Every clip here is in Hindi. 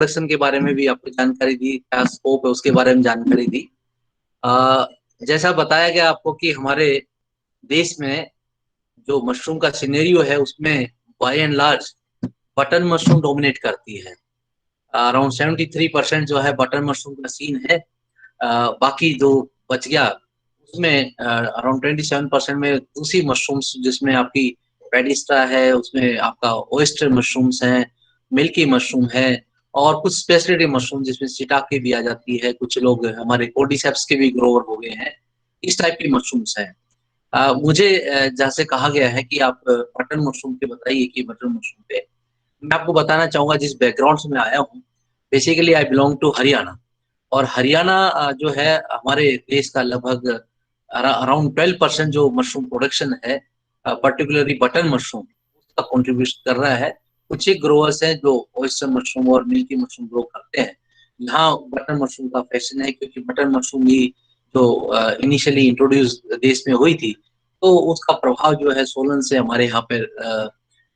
प्रोडक्शन के बारे में भी आपको जानकारी दी, क्या स्कोप है उसके बारे में जानकारी दी। अ, जैसा बताया गया आपको कि हमारे देश में जो मशरूम का सिनेरियो है उसमें by and large button mushroom dominate करती है। अराउंड 73% जो है बटन मशरूम का सीन है। बाकी जो बच गया उसमें अराउंड 27% में दूसरी मशरूम्स, जिसमें आपकी पेडिस्ट्रा है, उसमें आपका ओयस्टर मशरूम्स हैं, मिल्की मशरूम है, और कुछ स्पेशलिटी मशरूम जिसमें शिइटाके भी आ जाती है। कुछ लोग हमारे कोर्डिसेप्स के भी ग्रोवर हो गए हैं। इस टाइप की मशरूम्स हैं। मुझे जहाँ से कहा गया है कि आप बटन मशरूम पे बताइए कि बटन मशरूम पे मैं आपको बताना चाहूंगा जिस बैकग्राउंड से मैं आया हूँ। Basically I belong to Haryana, और हरियाणा जो है हमारे देश का लगभग अराउंड 12% जो मशरूम प्रोडक्शन है, पर्टिकुलरली बटन मशरूम, उसका कंट्रीब्यूट कर रहा है। कुछ ही ग्रोअर्स हैं जो ऑयस्टर मशरूम और मिल्की मशरूम ग्रो करते हैं। यहाँ बटन मशरूम का फैशन है, क्योंकि बटन मशरूम ही जो इनिशियली इंट्रोड्यूस देश में हुई थी, तो उसका प्रभाव जो है सोलन से हमारे यहाँ पे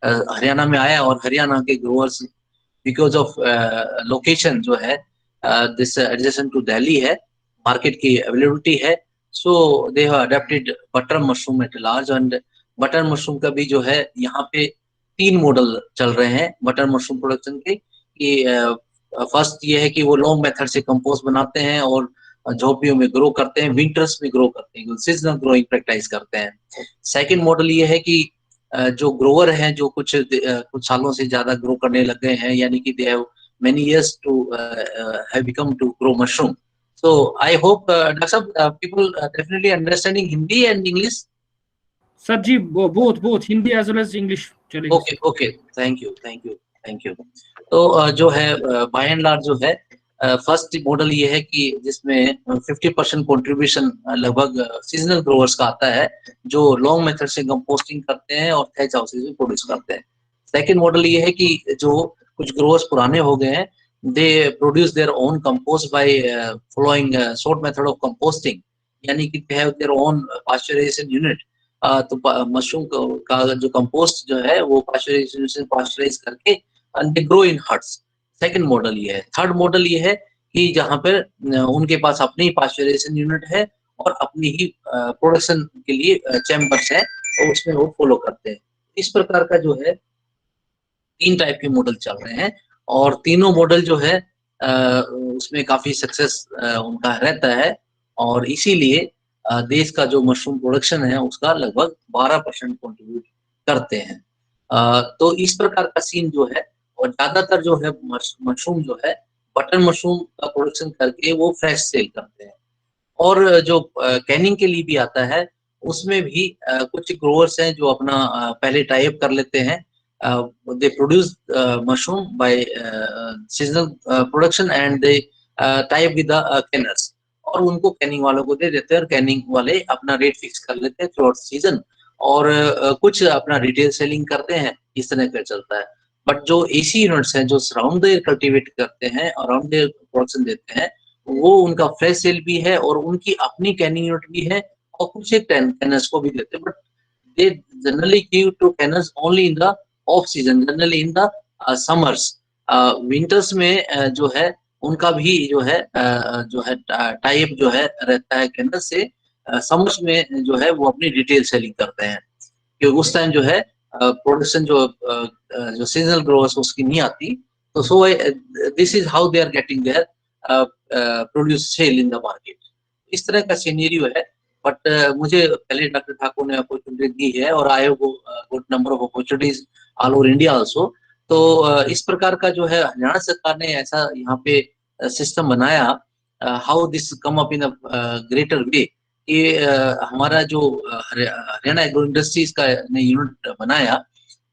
हरियाणा में आया। और हरियाणा के ग्रोअर्स बिकॉज ऑफ लोकेशन जो है दिस एडजेसेंट टू दिल्ली है, मार्केट की अवेलेबिलिटी है, so they have adopted butter mushroom at large. And butter mushroom का भी जो है यहाँ पे 3 मॉडल चल रहे हैं बटर मशरूम प्रोडक्शन के। कि फर्स्ट ये है कि वो लॉन्ग मेथड से कंपोस्ट बनाते हैं और झोपड़ियों में ग्रो करते हैं, विंटर्स में ग्रो करते हैं, सीजनल ग्रोइंग प्रैक्टिस करते हैं। सेकंड मॉडल ये है कि जो ग्रोवर हैं, जो कुछ सालों से ज्यादा ग्रो करने लग गए हैं, यानी कि they have many years to have become to grow mushroom. So I hope doctor साहब people definitely understanding Hindi and English. Sir ji both both Hindi as well as English चलेगी। Okay okay, thank you thank you thank you. तो जो है बाय एंड लार्ज जो है फर्स्ट मॉडल ये है कि जिसमें 50% कंट्रीब्यूशन लगभग सीजनल ग्रोवर्स का आता है, जो लॉन्ग मेथड से कंपोस्टिंग करते हैं और थैच हाउसेज में प्रोड्यूस करते हैं। सेकंड मॉडल ये है कि जो कुछ ग्रोवर्स पुराने हो गए हैं, they produce their own compost by following short method of composting, यानी कि they have their own pasteurization unit. तो मशरूम का जो कंपोस्ट जो है वो पास्चराइज करके they grow in huts. Second model ये है। थर्ड मॉडल ये है कि जहाँ पर उनके पास अपनी पास्चराइजेशन यूनिट है और अपनी ही प्रोडक्शन के लिए चैम्बर्स है, और उसमें वो फॉलो करते हैं। इस प्रकार का जो है 3 टाइप के मॉडल चल रहे हैं, और तीनों मॉडल जो है उसमें काफी सक्सेस उनका रहता है, और इसीलिए देश का जो मशरूम प्रोडक्शन है उसका लगभग 12% कंट्रीब्यूट करते हैं। तो इस प्रकार का सीन जो है, और ज्यादातर जो है मशरूम जो है बटन मशरूम का प्रोडक्शन करके वो फ्रेश सेल करते हैं। और जो कैनिंग के लिए भी आता है, उसमें भी कुछ ग्रोवर्स हैं जो अपना पहले टाई अप कर लेते हैं। They produce mushroom by seasonal production and they tie up with the canners, और उनको कैनिंग वालों को दे देते हैं, और कैनिंग वाले अपना रेट फिक्स कर लेते हैं थ्रू आउट सीजन, और कुछ अपना रिटेल सेलिंग करते हैं। इस तरह का चलता है। बट जो एसी यूनिट्स हैं जो सराउंड देयर कल्टीवेट करते हैं, अराउंड देयर प्रोडक्शन देते हैं, वो उनका फ्रेश सेल भी है और उनकी अपनी कैनिंग यूनिट भी है, और कुछ एक कैनर्स को भी देते हैं। But they generally give to canners only in the off season, generally in the summers. Winters में जो है उनका भी जो है टाइप जो है रहता है कैनर से। समर्स में जो है वो अपनी रिटेल सेलिंग करते हैं, क्योंकि उस टाइम जो है प्रोडक्शन जो सीजनल ग्रोवर्स उसकी नहीं आती। तो so this is how they are getting their produce sell in the market. इस तरह का सिनेरियो है। बट मुझे पहले डॉक्टर ठाकुर ने अपॉर्चुनिटी दी है, और I have good number of opportunities all over India also. तो इस प्रकार का जो है हरियाणा सरकार ने ऐसा यहाँ पे सिस्टम बनाया, how this come up in a greater way, कि हमारा जो हरियाणा एग्रो इंडस्ट्रीज का ने यूनिट बनाया,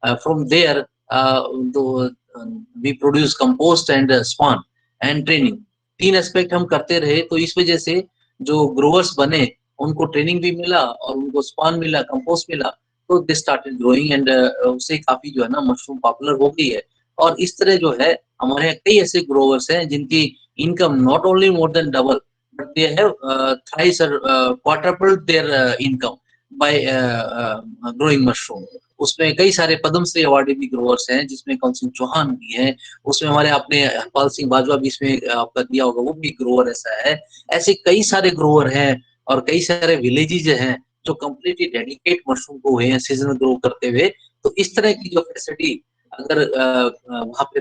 from there we produce compost and spawn and training. 3 aspect हम करते रहे, तो इस वजह से जो ग्रोवर्स बने उनको ट्रेनिंग भी मिला और उनको स्पान मिला, कंपोस्ट मिला, तो दे स्टार्टेड ग्रोइंग। एंड उससे काफी जो है ना मशरूम पॉपुलर हो गई है। और इस तरह जो है हमारे यहाँ कई ऐसे ग्रोवर्स हैं जिनकी income not only more than double, but they have thrice or quadrupled their income by growing mushroom. उसमें कई सारे पद्मश्री अवार्डी भी ग्रोवर्स हैं, जिसमें कौन सिंह चौहान भी हैं, उसमें हमारे आपने हरपाल सिंह बाजवा भी इसमें आपका दिया होगा, वो भी ग्रोवर ऐसा है। ऐसे कई सारे ग्रोवर हैं और कई सारे विलेजेज हैं जो कंप्लीटली डेडिकेट मशरूम को हुए हैं सीजनल ग्रो करते हुए। तो इस तरह की जो फैसिलिटी अगर वहाँ पे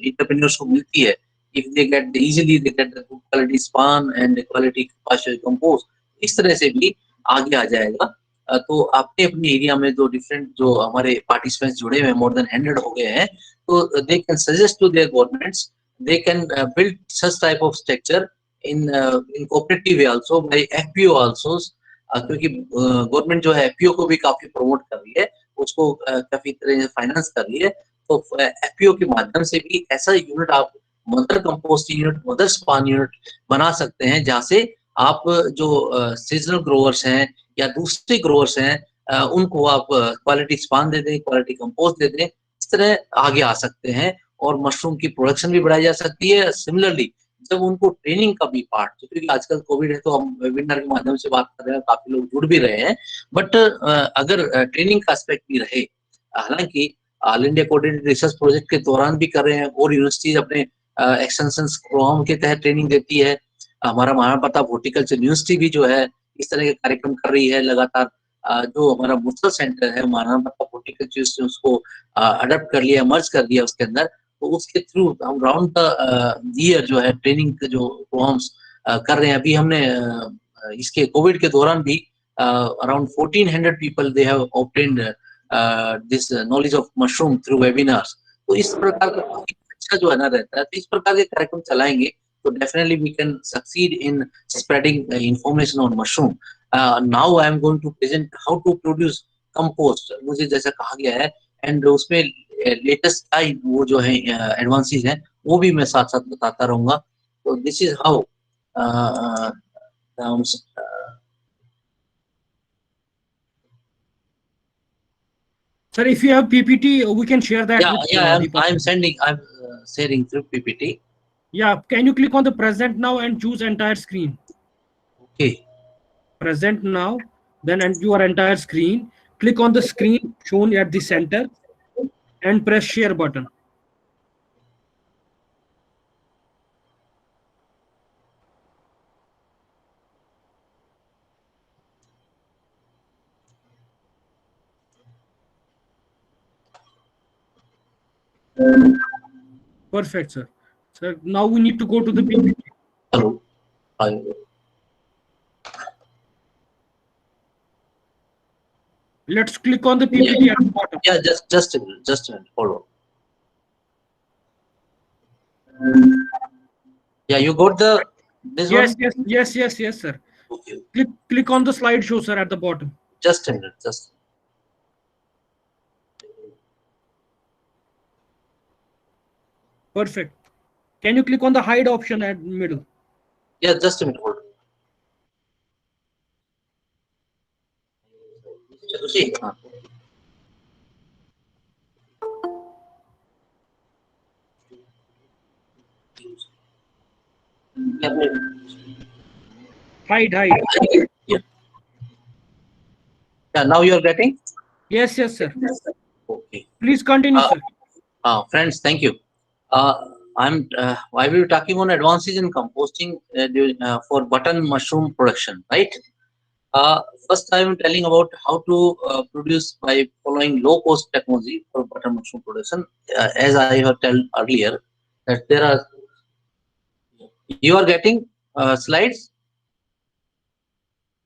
इंटरप्रेन्योर्स को मिलती है, if they get easily they get the good quality spawn and quality partial compost, इस तरह से भी आगे आ जाएगा। तो आपने अपने एरिया में जो डिफरेंट जो हमारे पार्टिसिपेंट्स जुड़े हुए हैं, मोर देन 100 हो गए हैं, तो they can suggest to their governments, they can build such type of structure in cooperative way also by FPO also, क्योंकि गवर्नमेंट जो है FPO को भी काफी प्रमोट कर रही है, उसको काफी तरह से फाइनेंस कर रही है। तो FPO के माध्यम से भी ऐसा यूनिट आप mother composting unit, mother span unit बना सकते हैं, जहाँ से आप जो सीजनल ग्रोवर्स हैं या दूसरे ग्रोवर्स हैं उनको आप क्वालिटी स्पान दे दें, क्वालिटी कंपोस्ट दे दें, इस तरह आगे आ सकते हैं और मशरूम की प्रोडक्शन भी बढ़ाई जा सकती है। सिमिलरली जब उनको ट्रेनिंग का भी पार्ट, क्योंकि आजकल कोविड है तो हम वेबिनार के माध्यम से बात कर रहे हैं, काफी लोग जुड़ भी रहे हैं, बट अगर ट्रेनिंग का एस्पेक्ट भी रहे, हालांकि all India coordinated research project के दौरान भी कर रहे हैं और यूनिवर्सिटीज अपने एक्सटेंशन प्रोग्राम के तहत ट्रेनिंग देती है। हमारा महाराणा प्रताप हॉर्टिकल्चर यूनिवर्सिटी भी जो है इस तरह के कार्यक्रम कर रही है लगातार। जो हमारा मुस्तर सेंटर है महाराणा प्रताप हॉर्टिकल्चर यूनिवर्सिटी उसको अडॉप्ट कर लिया, मर्ज कर दिया उसके अंदर, तो उसके थ्रू हम राउंड द ईयर जो है ट्रेनिंग के जो प्रोग्राम्स कर रहे हैं। अभी हमने इसके कोविड के दौरान भी around 1400 people they have obtained this knowledge of mushroom through webinars. तो इस प्रकार का काफी अच्छा जो है ना रहता है, तो इस प्रकार के कार्यक्रम चलाएंगे तो definitely we can succeed in spreading information on mushroom. Now I am going to present how to produce compost, मुझे जैसा कहा गया है, एंड उसमें लेटेस्ट टाइम वो जो है एडवांसेस हैं वो भी मैं साथ साथ बताता रहूंगा। तो this is how Sir, if you have PPT, we can share that with I'm sharing through PPT. Yeah, can you click on the present now and choose entire screen? Okay. Present now, then your entire screen. Click on the screen shown at the center and press share button. Perfect, sir. Sir, now we need to go to the PPT. Hello. Let's click on the PPT at the bottom. Yeah, just a minute. Hold on. Yeah, you got this yes, one? Yes, sir. Okay. Click on the slideshow, sir, at the bottom. Just a minute. Perfect. Can you click on the hide option at middle? Yeah, just a minute. Hold on. Hide. Yeah, now you are getting? Yes, sir. Okay. Please continue, sir. Friends, thank you. I will be talking on advances in composting for button mushroom production, right? First, I am telling about how to produce by following low-cost technology for button mushroom production. As I have told earlier, that there are. You are getting slides?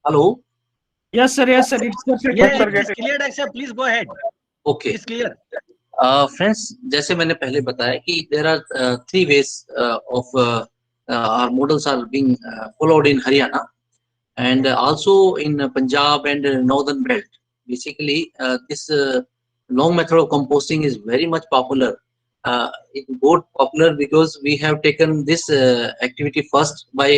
Hello. Yes, sir. It's perfect. Yes, sir. It's clear, sir. Please go ahead. Okay. It's clear. Friends, जैसे मैंने पहले बताया कि there are 3 ways of our models are being followed in Haryana and also in Punjab and northern belt. Basically, this long method of composting is very much popular. It got popular because we have taken this activity first by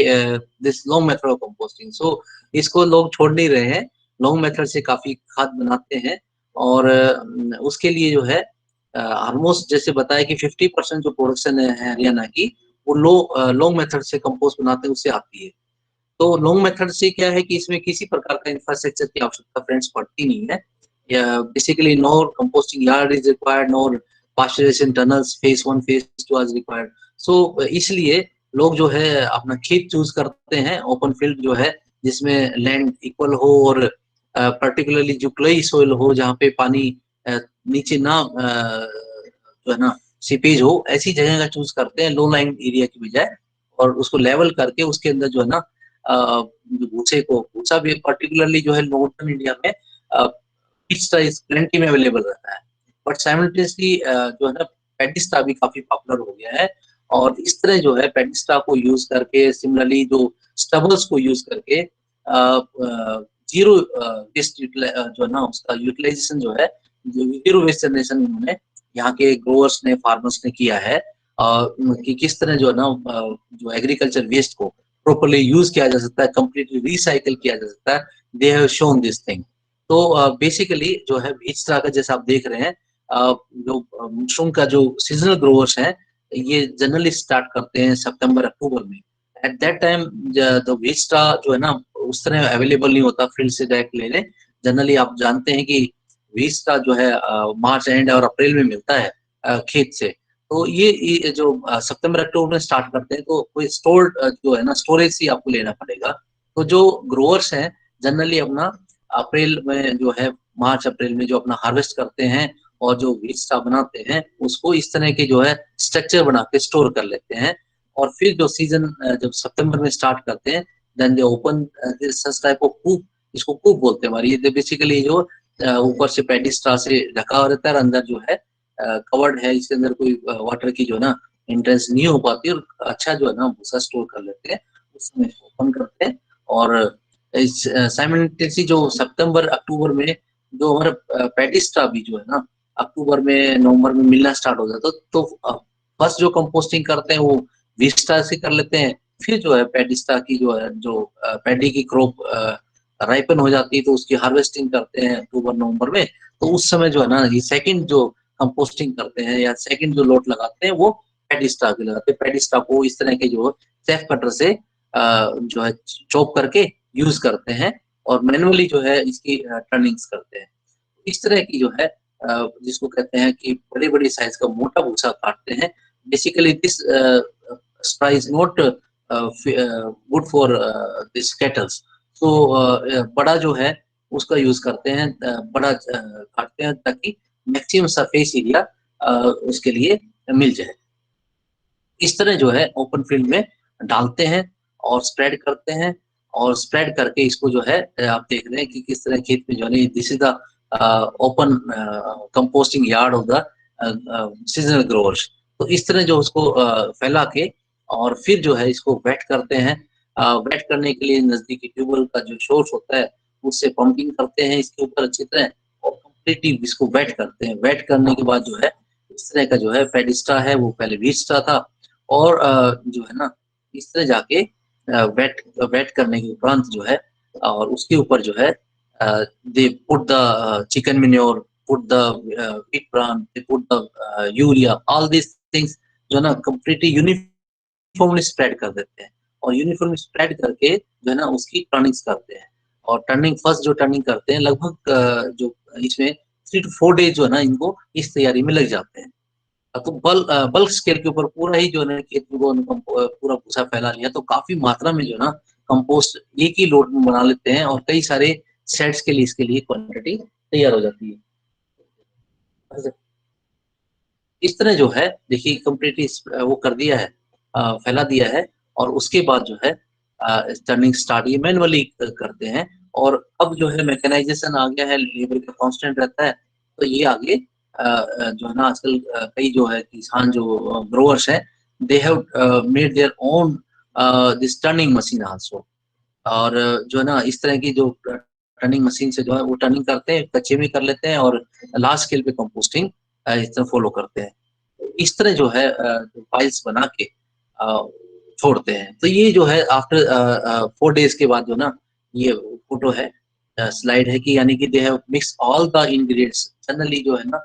this long method of composting. So इसको लोग छोड़ नहीं रहे हैं, long method से काफी खाद बनाते हैं और उसके लिए जो है ऑलमोस्ट जैसे बताया कि 50% जो प्रोडक्शन है हरियाणा की वो लॉन्ग मेथड से कंपोस्ट बनाते हैं उससे आती है। तो लॉन्ग मेथड से क्या है कि इसमें किसी प्रकार का इंफ्रास्ट्रक्चर की आवश्यकता फ्रेंड्स पड़ती नहीं है। Basically no composting yard is required, no pasteurization tunnels phase 1 phase 2 is required. So इसलिए लोग जो है अपना खेत चूज करते हैं ओपन फील्ड जो है जिसमें लैंड इक्वल हो और पर्टिकुलरली जो क्लेई सोइल हो जहाँ पे पानी नीचे ना जो है ना सीपेज हो, ऐसी जगह का चूज करते हैं लो लाइन एरिया की बजाय, और उसको लेवल करके उसके अंदर जो है ना भूसा भी पर्टिकुलरली जो है नॉर्थन इंडिया में प्लेंटी में अवेलेबल रहता है, बट साइमल्टेनियसली जो है ना पेडिस्टा भी काफी पॉपुलर हो गया है। और इस तरह जो है पेडिस्टा को यूज करके सिमिलरली जो स्टबल्स को यूज करके जीरो वेस्ट जो है ना उसका यूटिलाइजेशन जो है जीरो वेस्ट जनरेशन उन्होंने यहाँ के ग्रोअर्स ने फार्मर्स ने किया है कि किस तरह जो है ना जो एग्रीकल्चर वेस्ट को प्रॉपर्ली यूज किया जा सकता है, कंप्लीटली रिसाइकल किया जा सकता है। They have shown this thing. तो बेसिकली जो है बीज का जैसे आप देख रहे हैं जो मशरूम का जो सीजनल ग्रोवर्स हैं ये जनरली स्टार्ट करते हैं सितंबर अक्टूबर में। At that time the waste जो है ना उस तरह अवेलेबल नहीं होता फील्ड से डायरेक्ट लेने। जनरली आप जानते हैं कि वेस्टा जो है मार्च एंड और अप्रैल में मिलता है खेत से। तो ये जो सितंबर अक्टूबर में स्टार्ट करते हैं तो कोई स्टोर जो है ना स्टोरेज से आपको लेना पड़ेगा। तो जो ग्रोअर्स हैं जनरली अपना अप्रैल में जो है मार्च अप्रैल में जो अपना हार्वेस्ट करते हैं और जो वेस्टा बनाते हैं उसको इस तरह के जो है स्ट्रक्चर बना के स्टोर कर लेते हैं। और फिर जो सीजन जब सितंबर में स्टार्ट करते हैं then they open this type of coop, इसको कूप बोलते हैं हमारी। ये बेसिकली जो ऊपर से पेडिस्ट्रा से ढका हुआ रहता है, अंदर जो है कवर्ड है, इसके अंदर कोई वाटर की जो है ना एंट्रेंस नहीं हो पाती और अच्छा जो है ना भूसा स्टोर कर लेते हैं, उसमें ओपन करते हैं। और साइमल्टेनियसली जो सितंबर अक्टूबर में जो हमारा पेडिस्ट्रा भी जो है ना अक्टूबर में नवंबर में मिलना स्टार्ट हो जाता है। तो फर्स्ट जो कंपोस्टिंग करते हैं वो विस्टा से कर लेते हैं, फिर जो है पेडिस्ट्रा की जो है जो पैडी की क्रॉप राइपन हो जाती है तो उसकी हार्वेस्टिंग करते हैं अक्टूबर नवंबर में। तो उस समय जो है ना ये सेकंड जो कंपोस्टिंग करते हैं या सेकंड जो लोट लगाते हैं वो पेडिस्ट्रा के लगाते हैं। पेडिस्ट्रा को इस तरह के जो सेफ कटर से जो है चॉप करके यूज करते हैं और मैनुअली जो है इसकी टर्निंग्स करते हैं। इस तरह की जो है जिसको कहते हैं कि बड़े बड़े साइज का मोटा भूसा काटते हैं। Basically this spry is not good for this kettles. तो बड़ा जो है उसका यूज करते हैं, बड़ा काटते हैं ताकि मैक्सिमम सरफेस एरिया उसके लिए मिल जाए। इस तरह जो है ओपन फील्ड में डालते हैं और स्प्रेड करते हैं और स्प्रेड करके इसको जो है आप देख रहे हैं कि किस तरह खेत में जो है this is the open composting yard of the seasonal growers. तो इस तरह जो उसको फैला के और फिर जो है इसको वेट करते हैं। वेट करने के लिए नजदीकी ट्यूबवेल का जो सोर्स होता है उससे पंपिंग करते हैं इसके ऊपर अच्छी तरह और कंप्लीटली इसको वेट करते हैं। वेट करने के बाद जो है इस तरह का जो है पेडिस्ट्रा है वो पहले वीस्टा था और जो है ना इस तरह जाके वेट करने के उपरांत जो है और उसके ऊपर जो है they put the chicken manure, put the wheat bran, they put the urea, all this things जो है ना कंप्लीटली यूनिफॉर्मली स्प्रेड कर देते हैं और यूनिफॉर्मली स्प्रेड करके जो है ना उसकी टर्निंग्स करते हैं। और टर्निंग फर्स्ट जो टर्निंग करते हैं लगभग जो इसमें 3 to 4 डेज जो है ना इनको इस तैयारी में लग जाते हैं। तो बल्क स्केल के ऊपर पूरा ही जो है खेत में पूरा भूसा फैला लिया तो काफी मात्रा में जो है ना कंपोस्ट एक ही लोड में बना लेते हैं और कई सारे सेट्स के लिए इसके लिए क्वांटिटी तैयार हो जाती है। इस तरह जो है देखिए कंप्लीटली वो कर दिया है, फैला दिया है और उसके बाद जो है टर्निंग स्टार्ट ये मैनुअली करते हैं। और अब जो है मैकेनाइजेशन आ गया है, लेबर का कांस्टेंट रहता है तो ये आगे जो है ना आजकल कई जो है किसान जो ग्रोअर्स हैं they have made their own this turning machine also. और जो है ना इस तरह की जो टर्निंग मशीन से जो है वो टर्निंग करते हैं, कच्चे में कर लेते हैं और लार्ज स्केल पे कंपोस्टिंग इस तरह फॉलो करते हैं। इस तरह जो है फाइल्स बना के छोड़ते हैं। तो ये जो है आफ्टर 4 डेज के बाद जो ना ये फोटो है स्लाइड है कि यानी कि they have mix all the ingredients. Generally जो है ना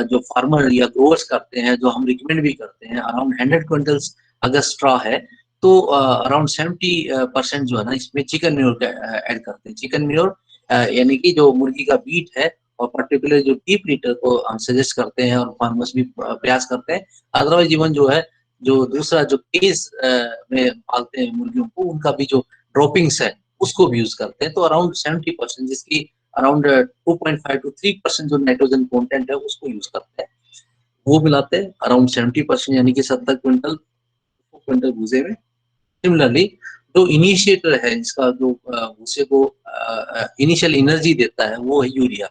जो फार्मर या ग्रोअर्स करते हैं जो हम रिकमेंड भी करते हैं अराउंड 100 क्विंटल्स अगर स्ट्रॉ है तो अराउंड 70% जो है ना इसमें चिकन म्योर ऐड करते हैं। चिकन म्योर यानी कि जो मुर्गी का मीट है और पर्टिकुलर जो डीप लीटर को हम सजेस्ट करते हैं और फार्मर्स भी प्रयास करते हैं। अदरवाइज इवन जो है जो दूसरा जो केज में पालते हैं मुर्गियों को, उनका भी जो ड्रॉपिंग्स है उसको भी यूज करते हैं। तो अराउंड 70% जिसकी अराउंड 2.5 to 3% जो नाइट्रोजन कंटेंट है उसको यूज करते हैं, वो मिलाते हैं अराउंड 70%, यानी कि 70 क्विंटल भूसे में। सिमिलरली जो इनिशिएटर है जिसका जो भूसे को इनिशियल एनर्जी देता है वो है यूरिया,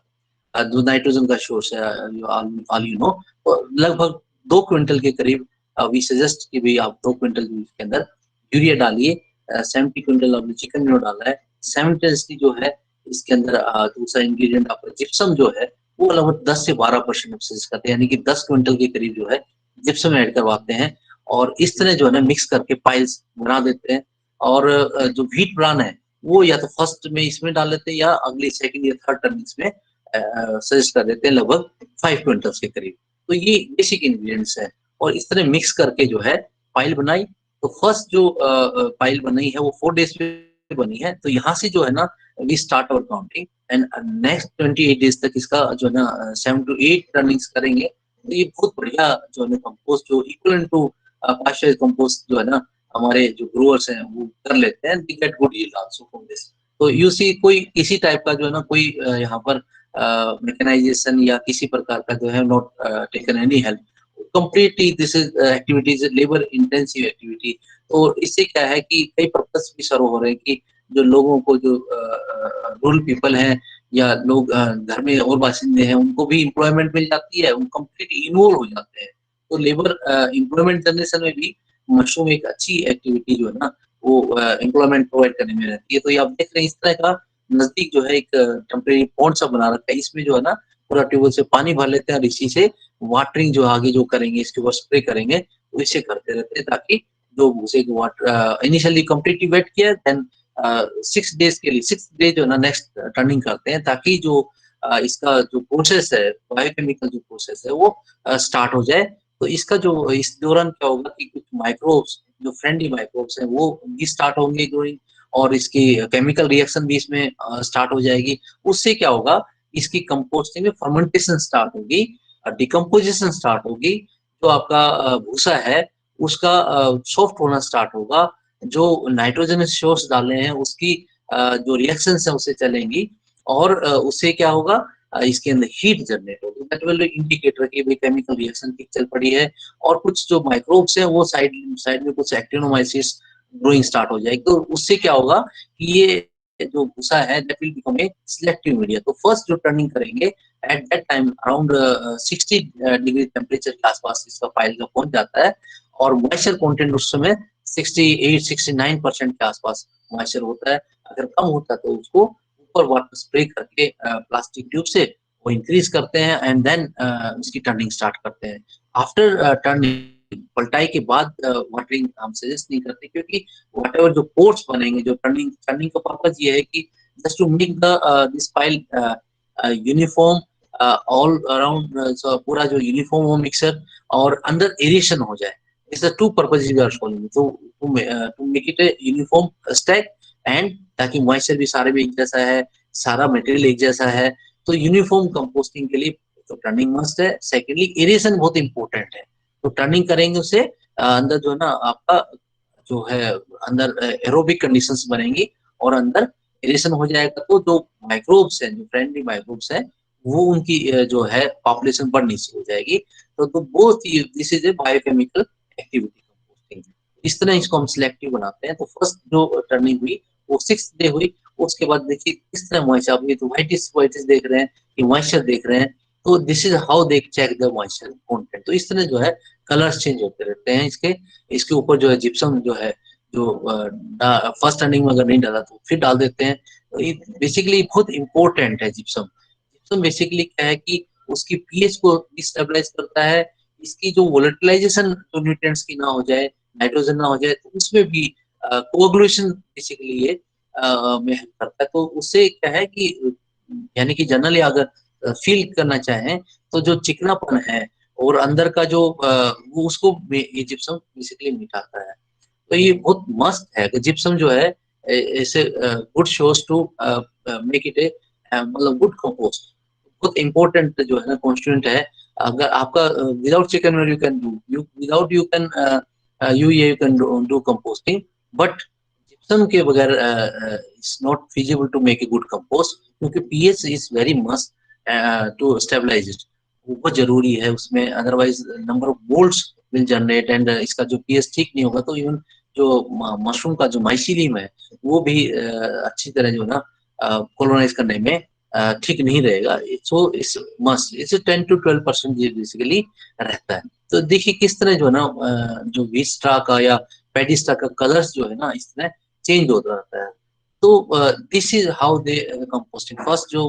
जो नाइट्रोजन का सोर्स है, ऑल यू नो। तो लगभग 2 क्विंटल के करीब वी सजेस्ट कि भाई आप 2 क्विंटल के अंदर यूरिया डालिए। 70 क्विंटल आपने चिकन में डाला है। 70 जो है इसके अंदर दूसरा इंग्रेडिएंट आपका जिप्सम जो है वो लगभग 10 से 12% सजेस्ट करते हैं, यानी कि 10 क्विंटल के करीब जो है जिप्सम ऐड करवाते हैं और इस तरह जो है ना मिक्स करके पाइल्स बना देते हैं। और जो व्हीट ब्रान है वो या तो फर्स्ट में इसमें डाल देते हैं या अगली सेकंड या थर्ड टर्निंग्स में सजेस्ट कर देते हैं लगभग 5 क्विंटल्स के करीब। तो ये बेसिक इंग्रेडिएंट्स है और इस तरह मिक्स करके जो है पाइल बनाई। तो फर्स्ट जो पाइल बनाई है वो 4 डेज पे बनी है। तो यहाँ से जो है ना we start our counting and next 28 days तक इसका जो है ना 7 to 8 टर्निंग्स करेंगे। तो ये बहुत बढ़िया जो है ना कंपोस्ट जो इक्वल टू पास्चराइज्ड कंपोस्ट जो है ना हमारे जो ग्रोअर्स हैं वो कर लेते हैं, they get good yield also from this. तो यू सी कोई किसी टाइप का जो है ना कोई यहाँ पर मैकेनाइजेशन या किसी प्रकार का जो है not taken any help, completely this is activity is labour intensive activity. तो इससे क्या है कि कई पर्पस भी सर्व हो रहे हैं कि जो लोगों को जो रूरल पीपल हैं या लोग घर में और बासिंदे हैं उनको भी एम्प्लॉयमेंट मिल जाती है, वो कंप्लीटली इन्वॉल्व हो जाते हैं। तो लेबर एम्प्लॉयमेंट जनरेशन में भी मशरूम एक अच्छी एक्टिविटी जो है ना वो एम्प्लॉयमेंट प्रोवाइड करने में रहती है। तो ये आप देख रहे हैं इस तरह का नजदीक जो है एक टेम्परेरी पॉन्ड सा बना रखा है, इसमें जो है ना पूरा ट्यूबवेल से पानी भर लेते हैं और इसी से वाटरिंग जो आगे जो करेंगे इसके ऊपर स्प्रे करेंगे तो इसे करते रहते हैं ताकि जो भूसे को वाटर इनिशियली कम्प्लीटली वेट किया देन 6 डेज के लिए 6 डे जो है ना नेक्स्ट टर्निंग करते हैं ताकि जो इसका जो प्रोसेस है बायोकेमिकल जो प्रोसेस है वो स्टार्ट हो जाए। तो इसका जो इस दौरान क्या होगा कि कुछ माइक्रोब्स जो फ्रेंडली माइक्रोब्स हैं वो भी स्टार्ट होंगे ग्रोइंग और इसकी केमिकल रिएक्शन भी इसमें स्टार्ट हो जाएगी। उससे क्या होगा इसकी कंपोस्टिंग में फर्मेंटेशन स्टार्ट होगी, डिकम्पोजिशन स्टार्ट होगी, जो आपका भूसा है उसका सॉफ्ट होना स्टार्ट होगा, जो नाइट्रोजन सोर्स डाले हैं उसकी जो रिएक्शंस है उससे चलेंगी और उससे क्या होगा इसके अंदर हीट जनरेट होगी। दैट विल इंडिकेटर कि भाई केमिकल रिएक्शन की चल पड़ी है और कुछ जो माइक्रोब्स है वो साइड साइड में कुछ एक्टिनोमाइसिस ग्रोइंग स्टार्ट हो जाएगी। तो उससे क्या होगा कि ये जो भूसा है that will become a selective media. तो फर्स्ट जो टर्निंग करेंगे eight that time around 60 degree temperature के आसपास इसका फाइल का पहुंच जाता है और मॉइस्चर कंटेंट उस समय 68-69% के आसपास मॉइस्चर होता है। अगर कम होता है तो उसको ऊपर वाटर स्प्रे करके प्लास्टिक ट्यूब से वो इंक्रीज करते हैं एंड देन उसकी टर्निंग स्टार्ट करते हैं। आफ्टर टर्निंग पलटाई के बाद वाटरिंग हम सजेस्ट नहीं करते क्योंकि व्हाटएवर जो पोर्स बनेंगे जो टर्निंग टर्निंग का पर्पस ये है कि just to make the this pile uniform all around, पूरा जो यूनिफॉर्म हो मिक्सर और अंदर एरिएशन हो जाए। It's the two purposes we are following to make it a uniform stack and ताकि मॉइस्चर भी सारे में एक जैसा है, सारा मटेरियल एक जैसा है। तो यूनिफॉर्म कंपोस्टिंग के लिए तो टर्निंग मस्ट है। सेकेंडली एरिएशन बहुत इंपॉर्टेंट है। तो टर्निंग करेंगे उससे अंदर जो है ना आपका जो है अंदर एरोबिक कंडीशंस बनेंगी और अंदर एरेशन हो जाएगा। तो जो माइक्रोब्स हैं जो फ्रेंडली माइक्रोब्स हैं वो उनकी जो है पॉपुलेशन बढ़नी शुरू हो जाएगी। तो both this is a biochemical activity composting. इस तरह इसको हम सिलेक्टिव बनाते हैं। तो फर्स्ट जो टर्निंग हुई वो 6th डे हुई। उसके बाद देखिए किस तरह मॉइस्चर, आप ये तो वाइटिस देख रहे हैं कि मॉइस्चर देख रहे हैं। तो this is how they check the moisture content. तो इस तरह जो है कलर्स चेंज होते रहते हैं इसके। इसके ऊपर जो है जिप्सम जो है जो फर्स्ट टर्निंग में अगर नहीं डाला तो फिर डाल देते हैं। तो ये बेसिकली बहुत इंपॉर्टेंट है जिप्सम। जिप्सम बेसिकली क्या है कि उसकी पीएच को स्टेबलाइज करता है। इसकी जो वोलेटिलाइजेशन जो न्यूट्रिएंट्स की ना हो जाए, नाइट्रोजन ना हो जाए, तो उसमें भी कोअगुलेशन बेसिकली ये में हेल्प करता है। तो उससे क्या है कि यानी कि जनरली अगर फील करना चाहें तो जो चिकनापन है और अंदर का जो वो उसको ये जिप्सम बेसिकली मिटाता है। तो ये बहुत मस्त है कि जिप्सम जो है ऐसे good shows to make it a मतलब गुड कंपोस्ट। बहुत इम्पोर्टेंट जो है ना कॉन्स्टिट्यूएंट है। अगर आपका without chicken you can do, you without you can you can do composting, but gypsum के बगैर it's not feasible to make a good compost, क्योंकि pH is very must to stabilize it, बहुत जरूरी है उसमें, otherwise number of moulds will generate, and इसका जो पीएच ठीक नहीं होगा तो इवन जो मशरूम का जो माइसीलियम है वो भी अच्छी तरह जो है ना कॉलोनाइज करने में ठीक नहीं रहेगा। सो इस मस्ट इसे 10 to 12% ये बेसिकली रहता है। तो देखिए किस तरह जो है ना जो विस्टा का या पेडिस्टा का कलर्स जो है ना इस तरह चेंज होता रहता है। तो this is how they composting. First जो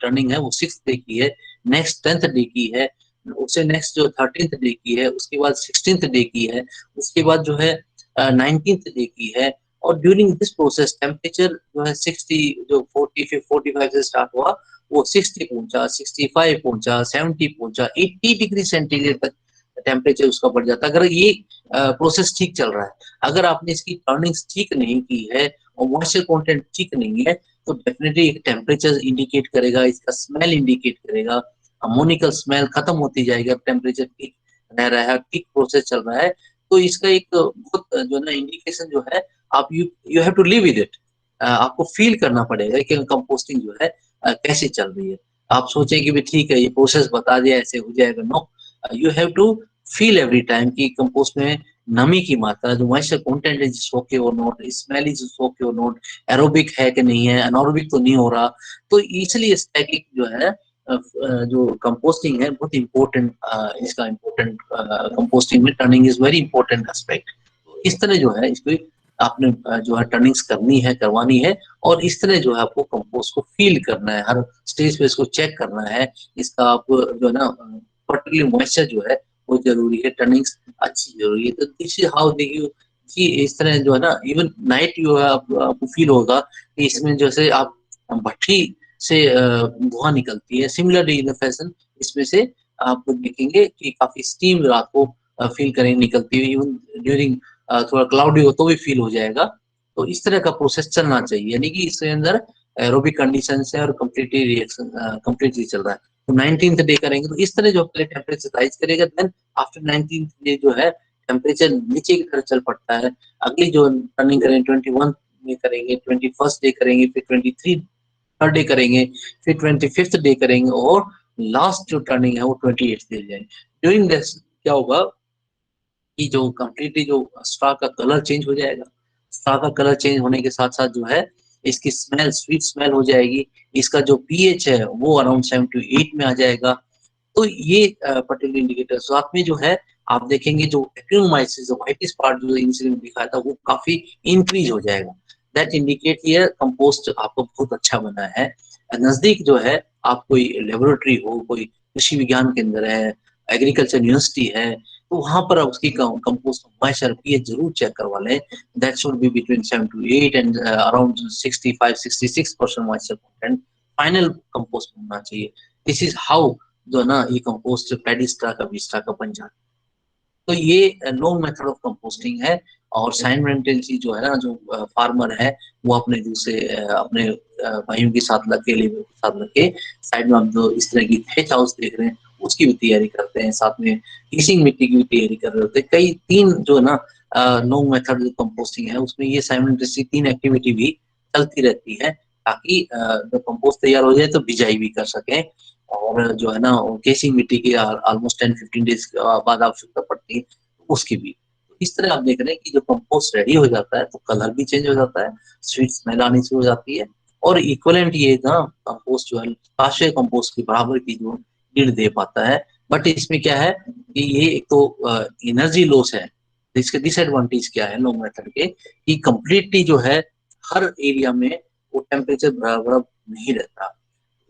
टर्निंग है वो 6th डे की है, नेक्स्ट 10th डे की है, उससे नेक्स्ट जो 13th डे की है, उसके बाद 16th डे की है, उसके बाद जो है 19th डे की है। और ड्यूरिंग दिस प्रोसेस टेम्परेचर जो है 60 जो 45 से स्टार्ट हुआ वो 60 पहुंचा, 65 पहुंचा, 70 पहुंचा, 80 डिग्री सेंटीग्रेड तक टेम्परेचर उसका बढ़ जाता है अगर ये प्रोसेस ठीक चल रहा है। अगर आपने इसकी टर्निंग्स ठीक नहीं की है और मॉइस्चर कंटेंट ठीक नहीं है तो डेफिनेटली टेम्परेचर इंडिकेट करेगा, इसका स्मेल इंडिकेट करेगा, अमोनिकल स्मेल खत्म होती जाएगी। अब टेम्परेचर ठीक रह रहा है, ठीक प्रोसेस चल रहा है, तो इसका एक बहुत जो ना इंडिकेशन जो है आप you have to live with it. आपको फील करना पड़ेगा कि कंपोस्टिंग जो है कैसे चल रही है। आप सोचें कि भी ठीक है ये प्रोसेस बता दिया ऐसे हो जाएगा, no, you have to feel every time कि कंपोस्ट में नमी की मात्रा, जो मॉइस्चर कंटेंट इज ओके और नॉट, स्मेल इज ओके और नॉट, एरोबिक है कि नहीं है, एनारोबिक तो नहीं हो रहा। तो इसलिए स्टैटिक जो है जो कंपोस्टिंग है बहुत इम्पोर्टेंट, इसका इम्पोर्टेंट कंपोस्टिंग में turning is very important aspect. इस तरह जो है इसको आपने जो है टर्निंग्स करनी है, करवानी है, और इस तरह जो है आपको कंपोस्ट को फील करना है, हर स्टेज पे इसको चेक करना है। इसका आप जो है ना पर्टिकुलर मॉइस्चर जो है वो जरूरी है, टर्निंग्स अच्छी जरूरी है। तो दिस इज हाउ देखिए कि इस तरह जो है ना इवन नाइट जो है आपको फील होगा कि इसमें जैसे आप भट्टी से धुआं निकलती है, सिमिलरली इन फैशन इसमें से आप देखेंगे कि काफी स्टीम रात को फील करेंगे निकलती हुई, इवन ड्यूरिंग थोड़ा क्लाउडी हो तो भी फील हो जाएगा। तो इस तरह का प्रोसेस चलना चाहिए, यानी कि इसके अंदर एरोबिक कंडीशन है और कम्प्लीटली रिएक्शन कम्प्लीटली चल रहा है। तो 19th डे करेंगे तो इस तरह जो पहले टेम्परेचर राइज करेगा, देन आफ्टर 19th डे जो है टेम्परेचर नीचे की तरफ चल पड़ता है। अगली जो टर्निंग करेंगे 21 में करेंगे, 21st डे करेंगे, फिर 23 थर्ड डे करेंगे, फिर 25th डे करेंगे, और लास्ट जो टर्निंग है वो 28th डे जाएंगे। ड्यूरिंग दिस क्या होगा कि जो कम्प्लीटली जो स्ट्रा का कलर चेंज हो जाएगा। स्ट्रा का कलर चेंज होने के साथ साथ जो है इसकी स्मेल स्वीट स्मेल हो जाएगी। इसका जो पीएच है वो अराउंड 7 to 8 में आ जाएगा। तो ये पर्टिकुलर इंडिकेटर साथ में जो है आप देखेंगे जो एक्टिनोमाइसिस व्हाइटिश पार्ट जो इंसिडेंट दिखाया था वो काफी इंक्रीज हो जाएगा। दैट इंडिकेट हियर कंपोस्ट आपको बहुत अच्छा बना है। नजदीक जो है आप कोई लेबोरेटरी हो, कोई कृषि विज्ञान केंद्र है, एग्रीकल्चर यूनिवर्सिटी है, तो वहां पर आप उसकी कंपोस्ट मॉइस्चर पीएच जरूर चेक करवा लें। That should be between 7 to 8 and around 65-66% moisture content final compost होना चाहिए। दिस इज हाउ जो है ना ये कंपोस्ट पेडिस्ट्रा का विस्टा का बन जाता है। तो ये लॉन्ग मेथड ऑफ कंपोस्टिंग है। और साइमल्टेनियसली जो है ना जो फार्मर है वो अपने दूसरे अपने भाइयों के साथ लग के लेबर के साथ लग के साइड में हम जो इस तरह की हैच हाउस देख रहे हैं उसकी भी तैयारी करते हैं, साथ में टीसिंग मिट्टी की भी तैयारी कर रहे होते हैं। कई 3 जो है ना लॉन्ग मेथड जो कंपोस्टिंग है उसमें ये साइमल्टेनियसली 3 एक्टिविटी भी चलती रहती है, ताकि जब कंपोस्ट तैयार हो जाए तो बिजाई भी कर सकें। और जो है ना केसिंग मिट्टी की ऑलमोस्ट 10-15 डेज बाद आवश्यकता पड़ती है उसकी भी। इस तरह आप देख रहे हैं कि जो कंपोस्ट रेडी हो जाता है तो कलर भी चेंज हो जाता है, स्वीट स्मेल आनी शुरू हो जाती है, और इक्वलेंट ये ना कंपोस्ट जो है पार्शियल कंपोस्ट के बराबर की जो यील्ड दे पाता है। बट इसमें क्या है कि ये एक तो एनर्जी लॉस है। इसके डिसएडवांटेज क्या है लॉन्ग मेथड के कि कंप्लीटली जो है हर एरिया में वो टेम्परेचर बराबर नहीं रहता।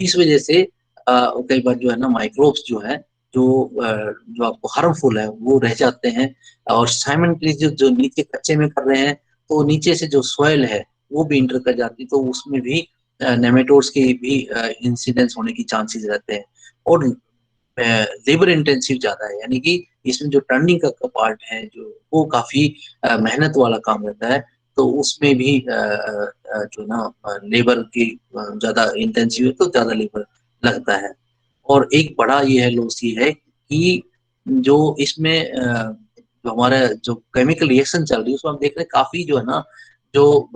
इस वजह से कई बार जो है ना माइक्रोब्स जो है जो आपको हार्मफुल है वो रह जाते हैं। और साइमल्टेनियसली जो नीचे कच्चे में कर रहे हैं तो नीचे से जो सॉइल है वो भी इंटर कर जाती है, तो उसमें भी नेमेटोड्स की भी इंसिडेंस होने की चांसेस रहते हैं। और लेबर इंटेंसिव ज्यादा है, यानी कि इसमें जो टर्निंग का पार्ट है जो वो काफी मेहनत वाला काम रहता है। तो उसमें भी जो ना लेबर की ज्यादा इंटेंसिव है तो ज्यादा लेबर लगता है। और एक बड़ा ये है लॉस ये है कि जो इसमें जो हमारा जो केमिकल रिएक्शन चल रही है उसमें हम देख रहे हैं काफी जो है ना जो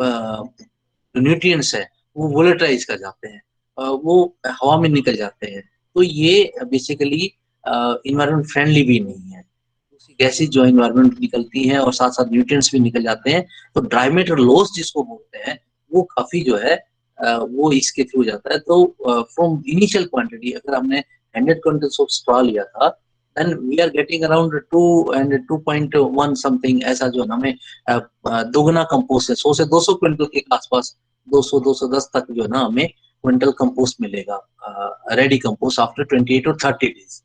न्यूट्रिएंट्स है वो वोलेटाइज कर जाते हैं, वो हवा में निकल जाते हैं। तो ये बेसिकली इन्वायरमेंट फ्रेंडली भी नहीं है। गैसेज जो इन्वायरमेंट निकलती हैं और साथ साथ न्यूट्रिएंट्स भी निकल जाते हैं, तो ड्राई मैटर लॉस जिसको बोलते हैं वो काफी जो है वो इसके थ्रू जाता है। तो फ्रॉम इनिशियल क्वांटिटी अगर हमने 100 क्विंटल्स ऑफ स्ट्रॉ लिया था, then we are getting around 2 and 2.1 something, ऐसा जो है ना हमें दोगुना कंपोस्ट है, 100 से 200 क्विंटल के आसपास, 200-210 तक जो है ना हमें क्विंटल कंपोस्ट मिलेगा, रेडी कंपोस्ट आफ्टर 28 और 30 डेज।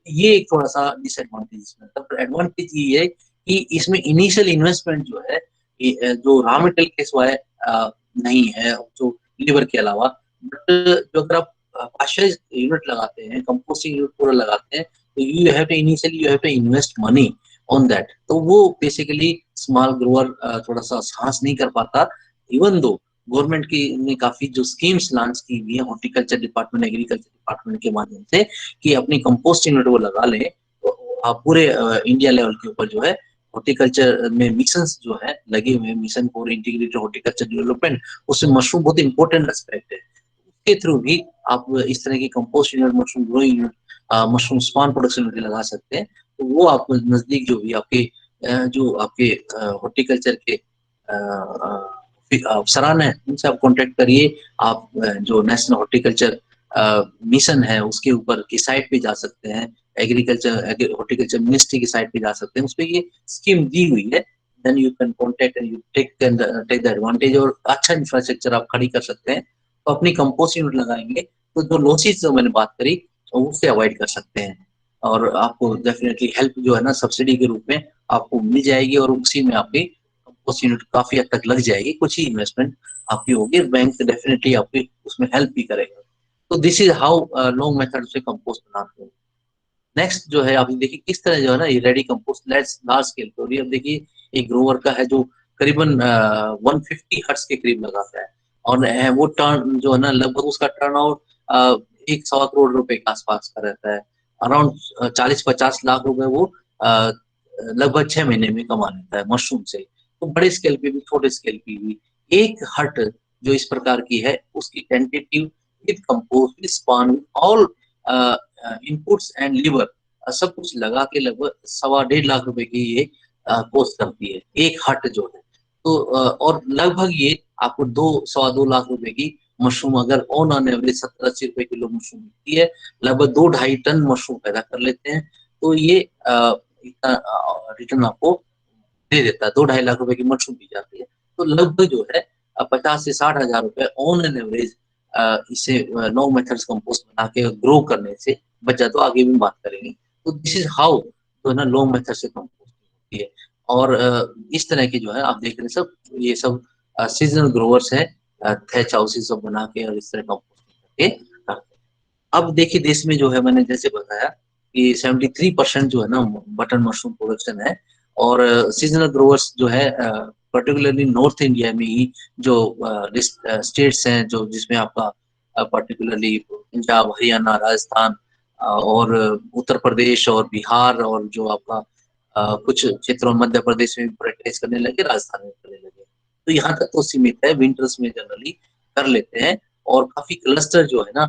ये एक थोड़ा सा डिसएडवांटेज इसमें। तब एडवांटेज ये है कि इसमें इनिशियल इन्वेस्टमेंट जो है जो रॉ मटेरियल के सिवाय नहीं है, जो लेबर के अलावा, बट जो अगर आप पाश्चराइज यूनिट लगाते हैं, कंपोस्टिंग यूनिट पूरा लगाते हैं, तो you have to initially you have to invest money on that. तो वो बेसिकली स्मॉल ग्रोअर थोड़ा सा साहस नहीं कर पाता, इवन दो गवर्नमेंट की ने काफी जो स्कीम्स लॉन्च की हुई है हॉर्टिकल्चर डिपार्टमेंट, एग्रीकल्चर डिपार्टमेंट के माध्यम से, कि अपनी कंपोस्ट यूनिट वो लगा ले, तो आप पूरे इंडिया लेवल के ऊपर जो है हॉर्टिकल्चर में मिशन जो है लगे हुए हैं, mission for integrated horticulture development, उसमें मशरूम बहुत इंपॉर्टेंट एस्पेक्ट है। उसके थ्रू भी आप इस तरह की compost unit, mushroom growing unit, mushroom span production unit लगा सकते हैं। तो वो आप नजदीक जो भी आपके जो आपके हॉर्टिकल्चर के अफसरान है उनसे आप कांटेक्ट करिए। आप जो नेशनल हॉर्टिकल्चर मिशन है उसके ऊपर की साइट पे जा सकते हैं, एग्रीकल्चर हॉर्टिकल्चर मिनिस्ट्री की साइट पे जा सकते हैं, उस पर ये स्कीम दी हुई है। Then you can contact and you take the advantage, और अच्छा इंफ्रास्ट्रक्चर आप खड़ी कर सकते हैं। तो अपनी कंपोस्ट यूनिट लगाएंगे तो जो लॉसेस जो मैंने बात करी उससे अवॉइड कर सकते हैं, और आपको डेफिनेटली हेल्प जो है ना सब्सिडी के रूप में आपको मिल जाएगी, और उसी में आपकी कंपोस्ट यूनिट काफी हद तक लग जाएगी, कुछ ही इन्वेस्टमेंट आपकी होगी, बैंक डेफिनेटली आपकी उसमें हेल्प भी करेगा। तो this is how long method से कंपोस्ट बनाते हैं। नेक्स्ट जो है आप देखिए किस तरह जो है ना ये रेडी कंपोस्ट लार्ज स्केल पे, और अब देखिए एक ग्रोवर का है जो करीबन 150 हर्ट्ज के करीब लगाता है, और वो टर्न जो है ना लगभग उसका टर्न आउट 1 सवा करोड़ रुपए के आसपास का रहता है, अराउंड 40-50 लाख रुपए वो लगभग 6 महीने में कमा लेता है मशरूम से। तो बड़े स्केल पे भी छोटे स्केल पे भी एक हट जो इस प्रकार की है उसकी tentative with compost with spawn all inputs and lever सब कुछ लगा के लगभग 1.25 लाख रुपए की ये कोस्ट करती है एक हट जो है। तो और लगभग ये आपको 2-2.25 लाख रुपए की मशरूम अगर ऑन एवरेज 70-80 रुपए किलो मशरूम मिलती है, लगभग 2-2.5 टन मशरूम पैदा कर लेते हैं। तो ये इतना रिटर्न आपको दे देता है, 2-2.5 लाख रुपए की मशरूम दी जाती है। तो लगभग जो है 50 से 60 हजार रुपए ऑन एन एवरेज इसे लॉन्ग मेथड्स कंपोस्ट बना के ग्रो करने से बचा। तो आगे भी बात करेंगे। तो दिस इज हाउ जो है ना लॉन्ग मेथड से कंपोस्ट होती है। और इस तरह की जो है आप देख रहे हैं सब ये सब सीजनल ग्रोवर्स है, थैच हाउसेस सब बना के और इस तरह कंपोस्ट करके करते हैं। अब देखिए देश में जो है मैंने जैसे बताया कि 73% जो है ना बटन मशरूम प्रोडक्शन है, और सीजनल ग्रोवर्स जो है पर्टिकुलरली नॉर्थ इंडिया में ही जो स्टेट्स हैं जो जिसमें आपका पर्टिकुलरली पंजाब, हरियाणा, राजस्थान और उत्तर प्रदेश और बिहार, और जो आपका कुछ क्षेत्रों मध्य प्रदेश में भी प्रैक्टिस करने लगे, राजस्थान में करने लगे। तो यहाँ तक तो सीमित है, विंटर्स में जनरली कर लेते हैं, और काफी क्लस्टर जो है ना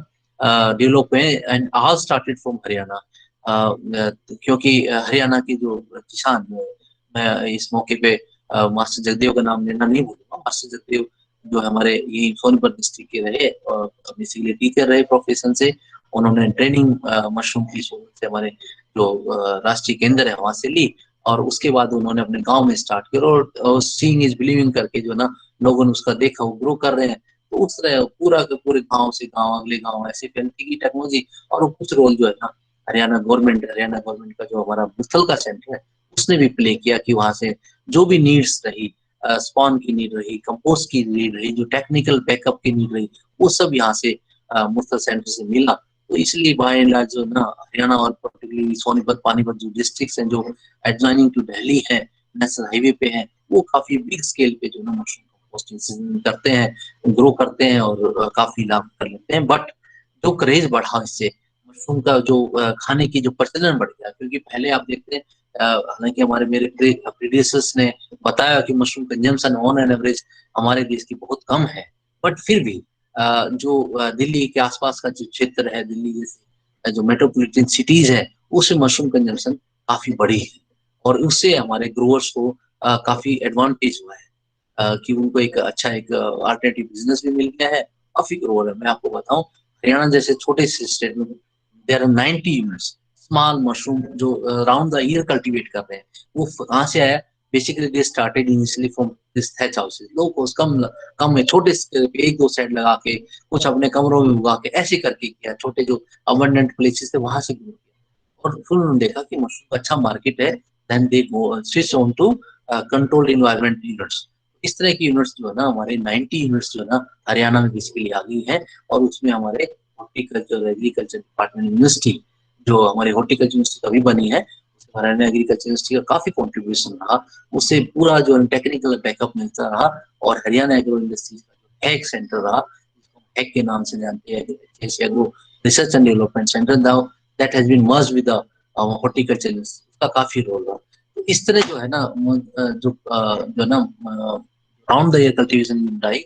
डेवलप हुए and all started from Haryana, क्योंकि हरियाणा के जो किसान मैं इस मौके पे मास्टर जगदेव का नाम लेना नहीं भूलूंगा। मास्टर जगदेव जो हमारे ये सोनीपत डिस्ट्रिक्ट के रहे, बेसिकली टीचर रहे प्रोफेशन से, उन्होंने ट्रेनिंग मशरूम की से हमारे जो राष्ट्रीय केंद्र है वहां से ली, और उसके बाद उन्होंने अपने गांव में स्टार्ट किया, और सीइंग इज बिलीविंग करके जो ना लोगों ने उसका देखा वो ग्रो कर रहे हैं। तो उस तरह पूरा के पूरे गांव से गांव अगले गांव ऐसे फैलती की टेक्नोलॉजी, और कुछ रोल जो है ना हरियाणा गवर्नमेंट का जो हमारा मुस्तल का सेंटर है उसने भी प्ले किया, कि वहां से जो भी नीड्स रही, स्पॉन की नीड रही, कंपोस्ट की नीड रही, जो टेक्निकल बैकअप की नीड रही, वो सब यहाँ से मुस्तल सेंटर से मिला। तो इसलिए बाय एंड लार्ज जो ना हरियाणा और पर्टिकुलरली सोनीपत पानीपत जो डिस्ट्रिक्ट्स हैं जो एडजॉइनिंग टू दिल्ली है, नेशनल हाईवे पे हैं, वो काफी बिग स्केल पे जो ना मशरूम कंपोस्टिंग करते हैं, ग्रो करते हैं, और काफी लाभ कर लेते हैं। बट जो क्रेज बढ़ा इससे मशरूम का जो खाने की जो प्रचलन बढ़ गया, क्योंकि पहले आप देखते हैं हालांकि हमारे मेरे प्रीडियसर्स ने बताया कि mushroom consumption on an average हमारे देश की बहुत कम है, बट फिर भी जो दिल्ली के आसपास का जो क्षेत्र है, दिल्ली जैसे जो मेट्रोपॉलिटन सिटीज है, उसमें मशरूम कंजम्पशन काफी बढ़ी है और उससे हमारे ग्रोअर्स को काफी एडवांटेज हुआ है कि उनको एक अच्छा एक अल्टरनेटिव बिजनेस भी मिल गया है, काफी ग्रोअर है। मैं आपको बताऊं हरियाणा जैसे छोटे से स्टेट में there are 90 units small mushroom जो राउंड द ईयर कल्टीवेट कर रहे हैं। वो कहाँ से आया? Basically they started initially from this thatch houses, low cost कम में छोटे स्केल पे एक दो साइड लगा के कुछ अपने कमरों में उगा के ऐसे करके किया, छोटे जो अबंडेंट प्लेसेस थे वहां से ग्रो किया और फिर उन्होंने देखा कि मशरूम का अच्छा मार्केट है, then they go switch on to controlled environment units. इस तरह की यूनिट्स जो है ना हमारे 90 यूनिट्स जो है ना हरियाणा में बेसिकली आ गई है और उसमें हमारे हॉर्टिकल्चर एग्रीकल्चर डिपार्टमेंट यूनिवर्सिटी जो हमारी हॉर्टिकल्चर यूनिवर्सिटी अभी बनी है, हरियाणा एग्रीकल्चर यूनिवर्सिटी का काफी कंट्रीब्यूशन रहा, उससे पूरा जो टेक्निकल बैकअप मिलता रहा और हरियाणा एग्रो इंडस्ट्रीज का जो हैक सेंटर रहा, हैक के नाम से जानते हैं, जैसे agro research and development centre now that has been merged with the horticulture university, उसका काफी रोल रहा। तो इस तरह जो है ना जो ना round the year cultivation dry,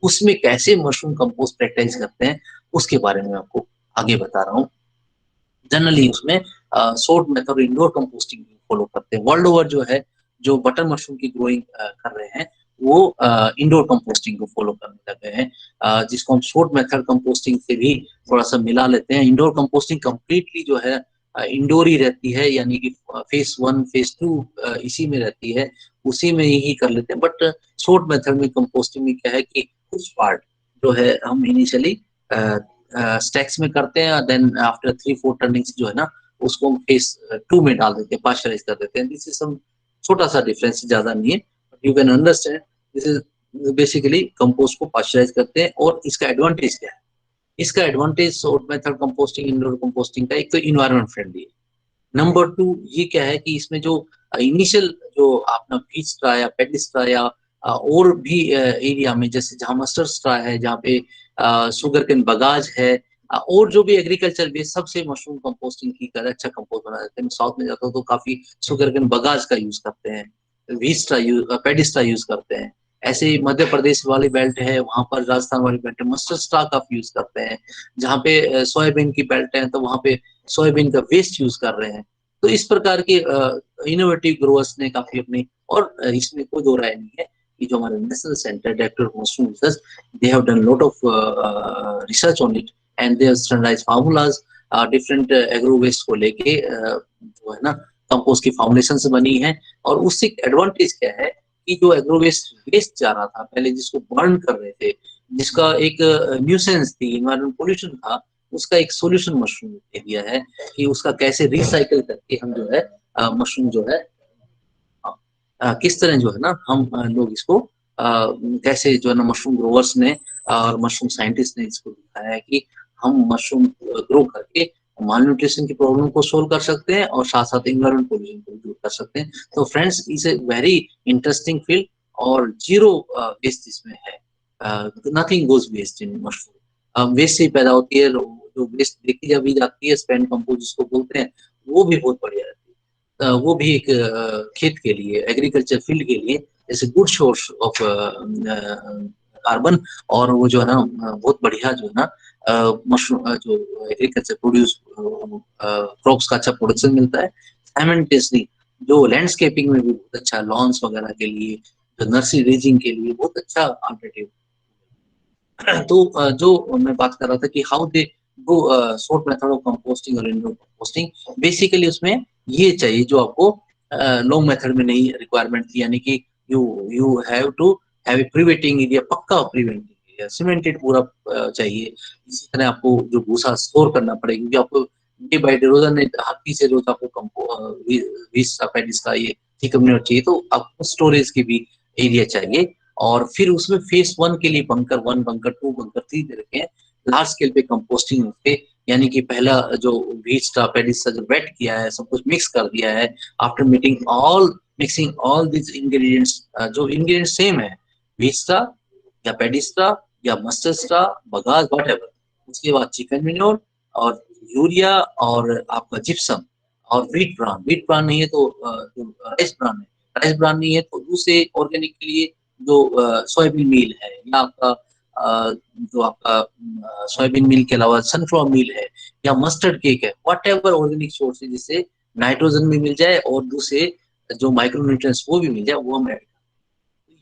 उसमें कैसे मशरूम कंपोस्ट प्रैक्टिस करते हैं उसके बारे में आपको आगे बता रहा हूँ। जनरली उसमें sort method indoor composting follow करते हैं। वर्ल्ड ओवर जो है जो बटन मशरूम की ग्रोइंग कर रहे हैं वो इंडोर कंपोस्टिंग को फॉलो करने लगे हैं, जिसको हम सोर्ट मेथड कंपोस्टिंग से भी थोड़ा सा मिला लेते हैं। इंडोर कंपोस्टिंग कंप्लीटली जो है इंडोर ही रहती है, यानी कि फेज 1 फेज 2 इसी में रहती है, उसी में ही कर लेते हैं। बट सोर्ट मेथड में कंपोस्टिंग में क्या है कि कुछ पार्ट जो है हम इनिशियली स्टैक्स में करते हैं, देन आफ्टर 3-4 टर्निंग्स जो है ना उसको हम फेज 2 में डाल देते हैं, पास्चराइज कर देते हैं। दिस इज सम छोटा सा डिफरेंस, ज्यादा नहीं है, you can understand. This is basically compost को पास्चराइज करते हैं। और इसका एडवांटेज क्या है? इसका advantage sort method composting indoor composting का, एक तो इन्वायरमेंट फ्रेंडली है, नंबर 2 ये क्या है कि इसमें जो इनिशियल जो अपना बीज स्ट्रा या पेडी स्ट्रा या और भी एरिया में जैसे जहाँ मस्टर्ड स्ट्रा है, जहाँ पे शुगर केन बगाज है और जो भी एग्रीकल्चर बेस, सबसे मशरूम कंपोस्टिंग की कर अच्छा कंपोस्ट बना देते हैं। साउथ में जाता हूँ तो काफी शुगर केन बगाज का यूज करते हैं, व्हीट स्ट्रा पेडी स्ट्रा यूज करते हैं। ऐसे ही मध्य प्रदेश वाली बेल्ट है, वहां पर राजस्थान वाली बेल्ट है, मस्टर्ड स्ट्रा काफी यूज करते हैं। जहाँ पे सोयाबीन की बेल्ट है तो वहां पे सोयाबीन का वेस्ट यूज कर रहे हैं। तो इस प्रकार के इनोवेटिव ग्रोअर्स ने काफी अपनी, और इसमें कोई दो राय नहीं है कि जो हमारे national centre director mushroom research, they have done lot of research on it and they have standardised formulas different agro waste को लेके जो है ना कंपोस्ट की फॉर्मुलेशन से बनी है। और उससे एडवांटेज क्या है कि जो एग्रो वेस्ट जा रहा था पहले, जिसको बर्न कर रहे थे, जिसका एक न्यूसेंस थी, इन्वायरमेंट पोल्यूशन था, उसका एक सॉल्यूशन मशरूम दे दिया है कि उसका कैसे रिसाइकल करके हम जो है मशरूम जो है किस तरह जो है ना हम लोग इसको कैसे जो है ना मशरूम ग्रोवर्स ने और मशरूम साइंटिस्ट ने इसको दिखाया है कि हम मशरूम ग्रो करके माल न्यूट्रिशन की प्रॉब्लम को सोल्व कर सकते हैं और साथ साथ इन्वायरमेंट पोल्यूशन को दूर कर सकते हैं। तो friends, is a very interesting field और जीरो वेस्ट इसमें है, नथिंग गोज वेस्ट इन मशरूम। वेस्ट से ही पैदा होती है, जो वेस्ट देखी जब जाती है स्पेंड कंपोस्ट जिसको बोलते हैं, वो भी बहुत बढ़िया रहती है। वो भी एक खेत के लिए, एग्रीकल्चर फील्ड के लिए it's good source of carbon. और वो जो है ना बहुत बढ़िया जो है ना मशरूम जो एग्रीकल्चर प्रोड्यूस क्रॉप्स का अच्छा प्रोडक्शन मिलता है। साइमल्टेनियसली जो लैंडस्केपिंग में भी बहुत अच्छा, लॉन्स वगैरह के लिए, जो नर्सरी रेजिंग के लिए बहुत अच्छा अल्टरनेटिव। तो जो मैं बात कर रहा था कि how they do sort method of composting और इंडोर कंपोस्टिंग, बेसिकली उसमें ये चाहिए जो आपको लॉन्ग मेथड में नहीं रिक्वायरमेंट थी, यानी कि you have to have a privating area, पक्का प्रिवेटिंग एरिया, सीमेंटेड पूरा चाहिए। इसी तरह आपको जो भूसा स्टोर करना पड़ेगा, क्योंकि आपको डे बाय डे रोजाना हफ्ते से रोज आपको बीस का ये कम्युनिटी चाहिए, तो आपको स्टोरेज की भी एरिया चाहिए। और फिर उसमें फेज 1 के लिए बंकर 1, बंकर 2, बंकर 3 दे रखे हैं। लार्ज स्केल पे कंपोस्टिंग पे, यानी कि पहला जो बीज का पेडिस जो वेट किया है, सब कुछ मिक्स कर दिया है। After mixing all this ingredients, जो इंग्रेडिएंट्स सेम है, बीज या पेडिस्ट्रा या मस्टर्ड स्ट्रा, बगास, व्हाटएवर, उसके बाद चिकन मिनोर और यूरिया और आपका जिप्सम और वीट ब्रान नहीं है तो जो राइस ब्रान है, राइस ब्रान नहीं है तो दूसरे ऑर्गेनिक के लिए जो सोयाबीन मील है या आपका जो आपका सोयाबीन मील के अलावा सनफ्लावर मील है या मस्टर्ड केक है, व्हाटएवर ऑर्गेनिक सोर्स है जिससे नाइट्रोजन भी मिल जाए और दूसरे जो माइक्रोन्यूट्रिएंट्स वो भी मिल जाए, वो हम ऐड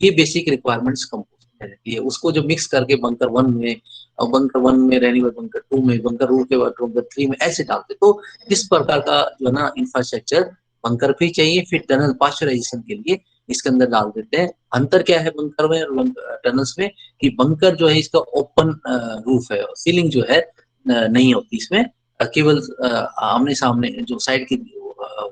ये बेसिक रिक्वायरमेंट्स कंपोस्ट में रहती है। उसको जो मिक्स करके बंकर 1 में और बंकर 1 में रहने के बाद बंकर 2 में, बंकर 2 के बाद बंकर 3 में ऐसे डालते। तो इस प्रकार का जो है ना इंफ्रास्ट्रक्चर बंकर भी चाहिए, फिर टनल पाश्चराइजेशन के लिए इसके अंदर डाल देते हैं। अंतर क्या है बंकर में और टनल्स में कि बंकर जो है इसका ओपन रूफ है, सीलिंग जो है नहीं होती इसमें, केवल आमने सामने जो साइड की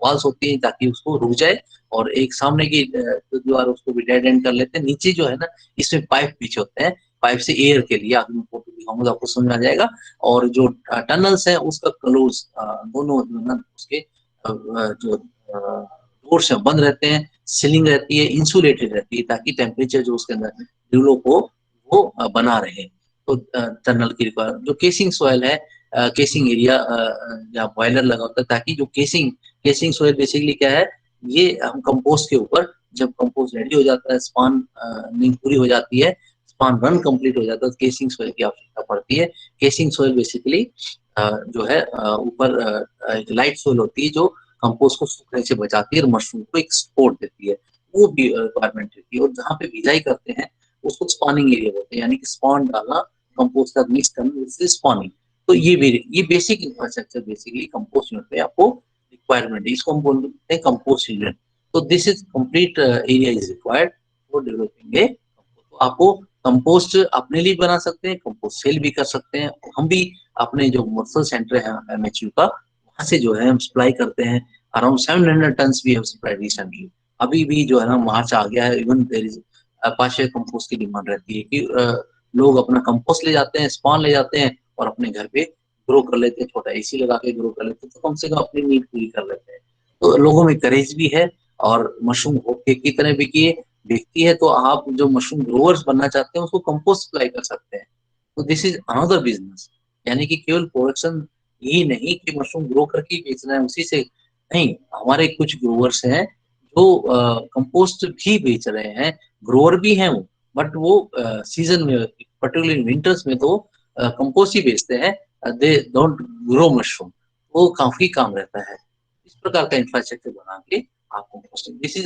वॉल्स होती है ताकि उसको रुक जाए और एक सामने की दीवार उसको भी डेड एंड कर लेते हैं। नीचे जो है ना इसमें पाइप पीछे होते हैं, पाइप से एयर के लिए, आगे मैं फोटो दिखाऊंगा आपको समझ आ जाएगा। और जो टनल्स है उसका क्लोज दोनों जो है ना उसके जो डोर्स है बंद रहते हैं, सीलिंग रहती है, इंसुलेटेड रहती है ताकि टेम्परेचर जो उसके अंदर डेवलप हो वो बना रहे। तो टनल की रिक्वायरमेंट जो केसिंग सॉइल है, केसिंग एरिया या बॉयलर लगा होता है ताकि जो केसिंग सॉइल बेसिकली क्या है, ये हम कंपोस्ट के ऊपर जब कंपोस्ट रेडी हो जाता है, स्पॉनिंग पूरी हो जाती है, स्पॉन रन कंप्लीट हो जाता है तो केसिंग सॉइल की आवश्यकता पड़ती है। केसिंग सॉइल बेसिकली जो है ऊपर एक लाइट सॉइल होती है जो कंपोस्ट को सूखने से बचाती है और मशरूम को एक सपोर्ट देती है, वो भी रिक्वायरमेंट रहती है। और जहाँ पे बिजाई करते हैं उसको स्पॉनिंग एरिया बोलते हैं, यानी कि स्पॉन डालना कंपोस्ट का मिक्स करना, स्पॉनिंग। तो ये basic infrastructure basically compost unit में आपको रिक्वायरमेंट है, इसको हम बोलते हैं कंपोस्ट यूनिट। तो this is complete area is required for developing a. तो आपको कंपोस्ट अपने लिए बना सकते हैं, कंपोस्ट सेल भी कर सकते हैं। हम भी अपने जो मर्सल सेंटर है MHU का, वहां से जो है हम सप्लाई करते हैं। Around 700 tons we have supplied recently. अभी भी जो है ना मार्च आ गया है, even there is partial compost की डिमांड रहती है कि लोग अपना कंपोस्ट ले जाते हैं, स्पॉन ले जाते हैं और अपने घर पे ग्रो कर लेते हैं, छोटा एसी लगा के ग्रो कर लेते हैं, तो कम से कम अपनी नीड पूरी कर लेते हैं। तो लोगों में करेज भी है और मशरूम की तरह बिकती है। तो आप जो मशरूम ग्रोवर्स बनना चाहते हैं उसको कंपोस्ट सप्लाई कर सकते हैं। तो दिस इज अनदर बिजनेस, यानी कि केवल प्रोडक्शन ही नहीं कि मशरूम ग्रो करके बेचना है उसी से नहीं। हमारे कुछ ग्रोवर्स हैं जो कंपोस्ट भी बेच रहे हैं, ग्रोवर भी हैं वो, बट वो सीजन में पर्टिकुलरली विंटर्स में तो कंपोस्ट ही बेचते हैं, दे डोंट ग्रो मशरूम। वो काफी काम रहता है। इस प्रकार का इंफ्रास्ट्रक्चर बना के आप composting, this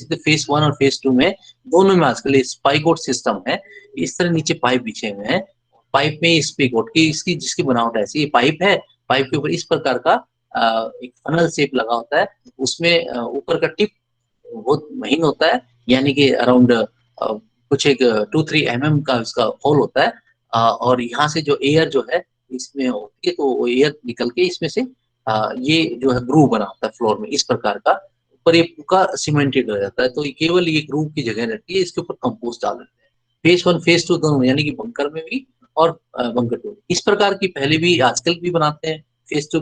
is the phase 1 और फेज 2 में दोनों में आजकल स्पाइगोट सिस्टम है। इस तरह नीचे पाइप बिछे हुए हैं, पाइप में स्पाइगोट की इसकी जिसकी बनावट ऐसी, ये पाइप है, पाइप के ऊपर इस प्रकार का एक फनल शेप लगा होता है, उसमें ऊपर का टिप बहुत महीन होता है, यानी कि अराउंड कुछ एक 2-3 mm का इसका होल होता है। और यहाँ से जो एयर जो है इसमें होती है तो वो एयर निकल के इसमें से ये जो है ग्रूव बना होता है फ्लोर में इस प्रकार का, ऊपर ये पूरा सीमेंटेड हो जाता है। तो ये केवल ये ग्रूव की जगह रहती है, इसके ऊपर कंपोस्ट डाल देते हैं। फेज 1 फेज 2 दोनों, यानी कि बंकर में भी और बंकर 2 इस प्रकार की पहले भी आजकल भी बनाते हैं। फेज 2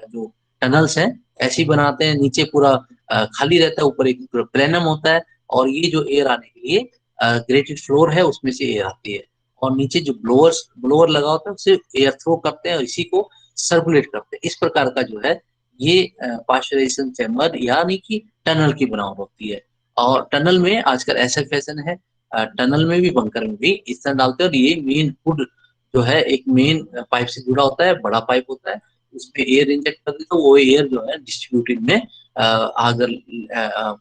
जो टनल्स हैं ऐसे ही बनाते हैं, नीचे पूरा खाली रहता है, ऊपर एक प्लेनम होता है और ये जो एयर आने के लिए ग्रेटेड फ्लोर है उसमें से एयर आती है और नीचे जो ब्लोअर लगा होता है उससे एयर थ्रो करते हैं और इसी को सर्कुलेट करते हैं। इस प्रकार का जो है ये पाश्चराइजेशन चैम्बर यानी कि टनल की बनावट होती है। और टनल में आजकल ऐसा फैशन है, टनल में भी बंकर में भी इस तरह डालते हैं। और ये मेन हुड जो है एक मेन पाइप से जुड़ा होता है, बड़ा पाइप होता है, उसमें एयर इंजेक्ट कर देते तो वो एयर जो है डिस्ट्रीब्यूटेड में आगे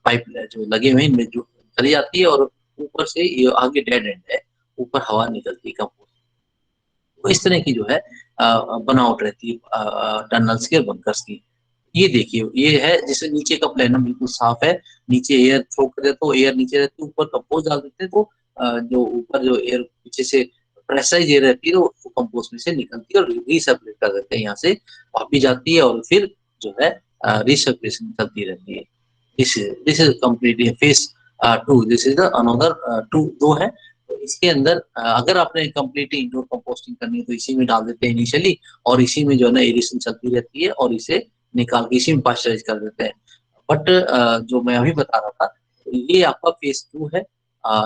पाइप जो लगे हुए इनमें जो चली जाती है और ऊपर से ये आगे डेड एंड है, ऊपर हवा निकलती है कंपोस्ट। तो इस तरह की जो है बनावट रहती है टनल्स के और बंकर्स की। ये देखिए ये है जिससे नीचे का प्लेनम बिल्कुल साफ है, नीचे एयर थ्रो कर देते तो एयर नीचे रहती है, ऊपर कंपोस्ट डाल देते हैं तो जो ऊपर जो एयर पीछे से प्रेशराइज एयर रहती है तो वो कंपोस्ट में से निकलती है और रिसर्कुलेट कर देते हैं, यहाँ से वापस जाती है और फिर जो है रिसर्कुलेशन चलती रहती है। This is completely phase 2, this is another 2 है। तो इसके अंदर अगर आपने कंप्लीटली इंडोर कंपोस्टिंग करनी है तो इसी में डाल देते हैं इनिशियली और इसी में जो है ना एरेशन चलती रहती है और इसे निकाल के इसी में पाश्चराइज कर देते हैं। बट जो मैं अभी बता रहा था ये आपका फेज 2 है,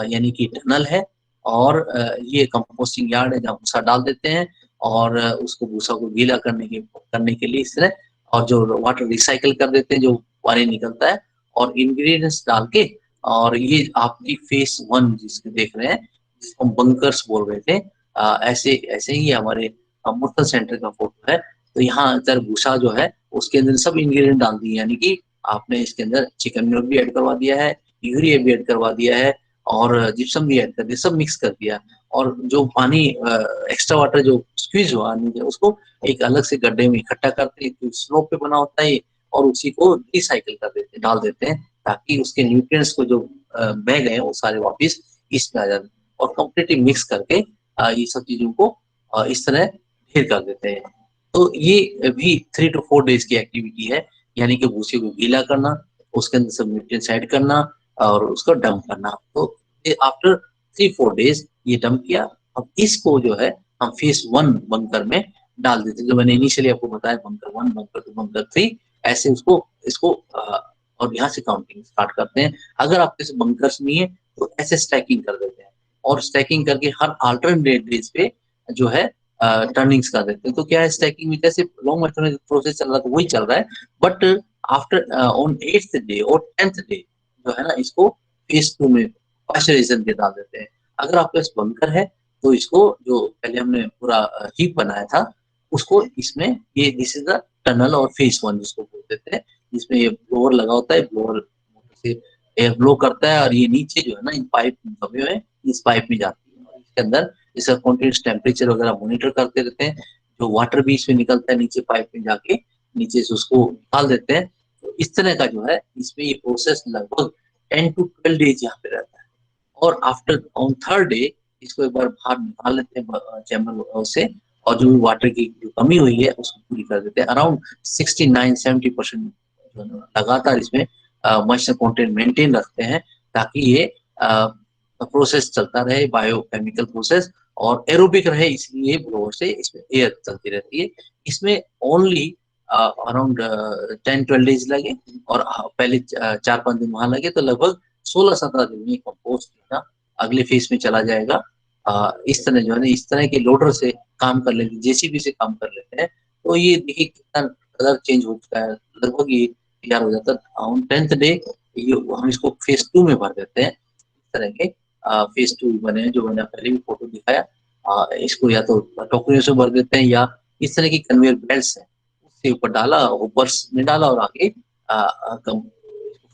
यानी कि टनल है और ये कंपोस्टिंग यार्ड है जहाँ भूसा डाल देते हैं और उसको भूसा को गीला करने के लिए इस तरह, और जो वाटर रिसाइकल कर देते हैं जो पानी निकलता है, और इंग्रेडिएंट्स डाल के, और ये आपकी फेस 1 जिसको देख रहे हैं, जिसको हम बंकर्स बोल रहे थे, ऐसे ऐसे ही हमारे मुर्तल सेंटर का फोटो है। तो यहाँ इधर भूसा जो है उसके अंदर सब इंग्रेडिएंट डाल दिए, यानी कि आपने इसके अंदर चिकन मिनट भी ऐड करवा दिया है, यूरिया भी ऐड करवा दिया है, और जिप्सम भी ऐड कर दिया, सब मिक्स कर दिया। और जो पानी एक्स्ट्रा वाटर जो स्क्वीज हुआ नीचे, उसको एक अलग से गड्ढे में इकट्ठा करते हैं, स्लोप पे बना होता है ये, और उसी को रिसाइकिल कर देते हैं, डाल देते हैं, ताकि उसके न्यूट्रिएंट्स को जो बह गए वो सारे वापस इसमें आ जाते हैं, और कंप्लीटली मिक्स करके ये सब चीजों को इस तरह ढेर कर देते हैं। तो ये भी 3 to 4 डेज की एक्टिविटी है, यानी कि भूसे को गीला करना, उसके अंदर सब न्यूट्रिएंट्स ऐड करना, और उसको डंप करना। तो आफ्टर 3-4 डेज ये डंप किया। अब इसको जो है हम फेज 1 बंकर में डाल देते हैं, जो मैंने इनिशियली आपको बताया, बंकर 1, बंकर 2, बंकर 3, ऐसे इसको और यहाँ से काउंटिंग स्टार्ट करते हैं। अगर आपके पास बंकर्स नहीं है तो ऐसे स्टैकिंग कर देते हैं, और स्टैकिंग करके हर अल्टरनेट डेज पे जो है टर्निंग्स कर देते हैं। तो क्या है, स्टैकिंग में जैसे लॉन्ग मैथमेटिकल प्रोसेस चल रहा है वही चल रहा है, but after on 8th day और 10th डे जो है ना, इसको फेज 2 में पाश्चराइजेशन के डाल देते हैं। अगर आपके पास बंकर है तो इसको, जो पहले हमने पूरा हीप बनाया था, उसको इसमें ये दिस इज द टनल और फेज 1 जिसको बोल देते हैं, जिसमें ये ब्लोअर लगा होता है, ब्लोअर से एयर ब्लो करता है, और ये नीचे जो है ना, इन पाइप दबे हुए इस पाइप में जाती है, और इसके अंदर इसका कॉन्टिन्यूस टेम्परेचर वगैरह मॉनिटर करते रहते हैं। जो वाटर भी इसमें निकलता है नीचे पाइप में जाके, नीचे से उसको निकाल देते हैं। तो इस तरह का जो है इसमें ये प्रोसेस लगभग 10 to 12 डेज यहाँ पे रहता है, और आफ्टर ऑन 3rd डे इसको एक बार बाहर निकाल लेते हैं चैम्बर से, और जो भी वाटर की जो कमी हुई है उसको पूरी कर देते हैं। अराउंड 69-70% लगातार इसमें मॉइस्चर कंटेंट मेंटेन रखते हैं, ताकि ये प्रोसेस चलता रहे, बायोकेमिकल प्रोसेस, और एरोबिक रहे, इसलिए ब्लोअर से इसमें एयर चलती रहती है। इसमें ओनली अराउंड 10-12 डेज लगे, और पहले 4-5 दिन वहां लगे, तो लगभग 16-17 दिन में कंपोस्ट अगले फेज में चला जाएगा। इस तरह जो है ना, इस तरह के लोडर से काम कर लेते हैं, जेसीबी से काम कर लेते हैं। तो ये देखिए कितना कलर चेंज हो चुका है, लगभग ये तैयार हो जाता है ऑन 10th डे। ये हम इसको फेज 2 में भर देते हैं। इस तरह के फेज 2 बने, जो मैंने पहले भी फोटो दिखाया। इसको या तो टोकरियों से भर देते हैं, या इस तरह की कन्वेयर बेल्ट्स है उसके ऊपर डाला, ऊपर्स में डाला, और आगे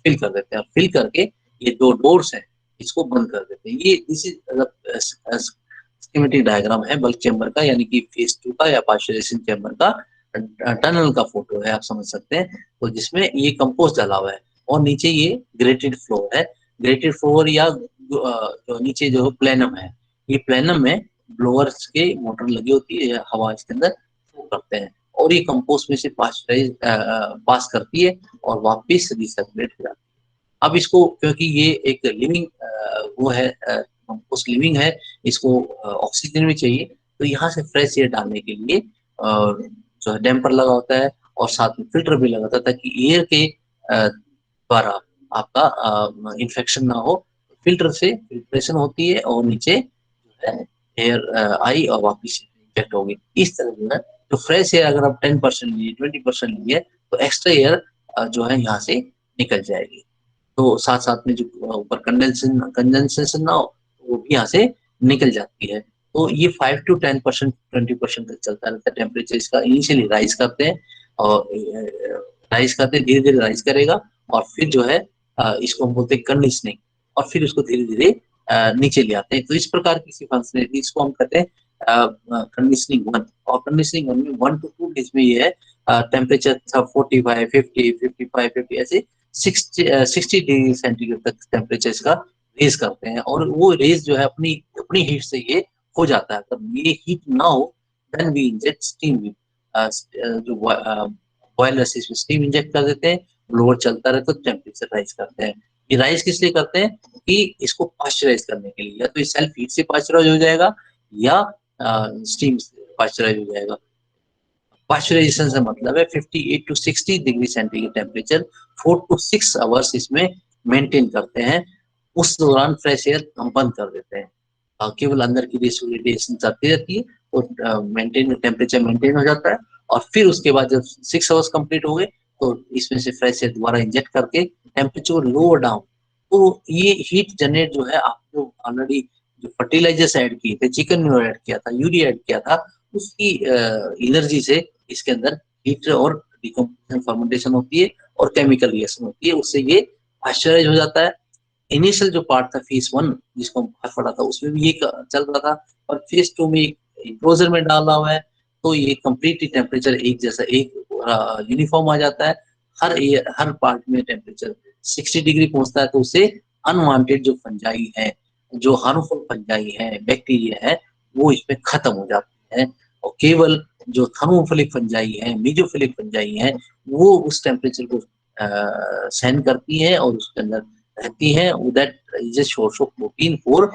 फिल कर देते हैं। फिल करके ये 2 डोर्स हैं, इसको बंद कर देते हैं। ये दिस इज स्कीमेटिक डायग्राम है बल्क चैम्बर का, यानी कि फेज 2 का या पाश्चराइजेशन चैम्बर का टनल का फोटो है, आप समझ सकते हैं। तो जिसमें ये कंपोस्ट डाला हुआ है, और नीचे ये ग्रेटेड फ्लोर है। ग्रेटेड फ्लोर या जो नीचे जो प्लेनम है, ये प्लेनम में ब्लोअर्स के मोटर लगी होती है, हवा इसके अंदर फ्लो करते हैं, और ये कंपोस्ट में से पास करती है, और वापस रिसर्कुलेट हो जाती है। अब इसको, क्योंकि ये एक लिविंग वो है, कंपोस्ट लिविंग है, इसको ऑक्सीजन भी चाहिए, तो यहाँ से फ्रेश एयर डालने के लिए जो है डैम्पर लगा होता है, और साथ में फिल्टर भी लगा होता है, ताकि एयर के द्वारा आपका इन्फेक्शन ना हो। फिल्टर से फिल्ट्रेशन होती है, और नीचे जो है एयर आई और वापस इन्फेक्ट होगी। इस तरह जो है, तो फ्रेश एयर अगर आप 10% लिए, 20% लिए, तो एक्स्ट्रा एयर जो है यहाँ से निकल जाएगी। तो साथ साथ में जो ऊपर कंडेंसेशन ना हो, वो भी यहाँ से निकल जाती है। तो ये 5 to 10%, 20% तक चलता रहता है। टेम्परेचर इसका इनिशियली राइज करते हैं, और राइज करते हैं, धीरे धीरे राइज करेगा, और फिर जो है इसको हम बोलते हैं कंडीशनिंग, और फिर उसको धीरे धीरे नीचे ले आते हैं। तो इस प्रकार की फंक्शनलिटी, इसको हम कहते हैं कंडीशनिंग 1। और कंडीशनिंग 1 में 1 to 2 डेज में ये है टेम्परेचर 45, 50, 55, 50 ऐसे 60 डिग्री सेंटीग्रेड तक टेम्परेचर इसका रेज करते हैं, और वो रेज जो है अपनी अपनी हीट से ये हो जाता है। तब ये हीट ना हो, देन वी इंजेक्ट स्टीम, जो बॉयलर से स्टीम इंजेक्ट कर देते हैं, ब्लोअर चलता रहता है, टेम्परेचर राइज करते हैं। ये राइज किस लिए करते हैं, कि इसको पाश्चराइज करने के लिए, या तो ये सेल्फ हीट से पाश्चराइज हो जाएगा, या स्टीम से पाश्चराइज हो जाएगा। पाश्चराइजेशन से मतलब है 58 to 60 degree centigrade temperature 4 to 6 hours इसमें मेंटेन करते हैं। उस दौरान फ्रेश एयर हम बंद कर देते हैं। केवल अंदर की रेडिएशन जाती रहती है और मेंटेन टेम्परेचर मेंटेन हो जाता है। और फिर उसके बाद जब 6 आवर्स कंप्लीट हो गए तो इसमें से फ्रेश एयर दोबारा इंजेक्ट करके टेम्परेचर को लोअर डाउन, तो ये हीट जनरेट जो है आपको ऑलरेडी जो फर्टिलाइजर्स ऐड किए थे, चिकन में ऐड किया था, यूरिया ऐड किया था, उसकी एनर्जी से इसके अंदर हीट और डिकम्पोजिशन फर्मेंटेशन होती है और केमिकल रिएक्शन होती है, उससे ये पास्चराइज हो जाता है। इनिशियल जो पार्ट था फेज 1 जिसको हम बाहर पढ़ा था उसमें भी ये चल रहा था, और फेज 2 में इंक्लोजर में डाला हुआ है, तो ये कंप्लीटली टेम्परेचर एक जैसा एक यूनिफॉर्म आ जाता है। हर पार्ट में टेम्परेचर 60 डिग्री पहुंचता है, तो उससे अनवांटेड जो फंजाई है, जो हार्मफुल फंजाई है, बैक्टीरिया है, वो इसमें खत्म हो जाते हैं और केवल जो थर्मोफिलिक फंजाई है, मेसोफिलिक फंजाई है, वो उस टेम्परेचर को सहन करती है और उसके अंदर रहती हैं। That is a source of protein for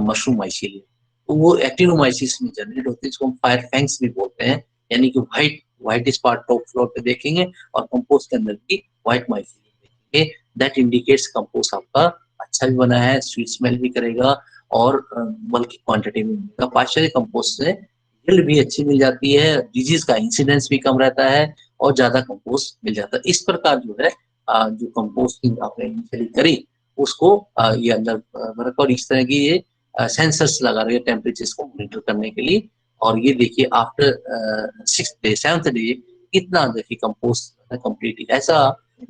mushroom mycelium. तो वो एक्टिनोमाइसिस में जनरेट होते हैं, जिसको हम फायर फैंग्स भी बोलते हैं, यानी कि व्हाइट स्पॉट टॉप फ्लोर पे देखेंगे और कंपोस्ट के अंदर भी व्हाइट माइसीलियम देखेंगे। दैट इंडिकेट्स कंपोस्ट आपका अच्छा भी बना है, स्वीट स्मेल भी करेगा और बल्कि क्वांटिटी में मिलेगा। पाश्चर्य कंपोस्ट से यील्ड भी अच्छी मिल जाती है, डिजीज का इंसिडेंस भी कम रहता है और ज्यादा कंपोस्ट मिल जाता है। इस प्रकार जो है जो कंपोस्टिंग आपने इनिशियली करी उसको ये अंदर रखा और इस तरह की ये सेंसर्स लगा रहे हैं टेम्परेचर को मॉनिटर करने के लिए। और ये देखिए after 6th day 7th day कितना देखिए कंपोस्ट कंप्लीटली ऐसा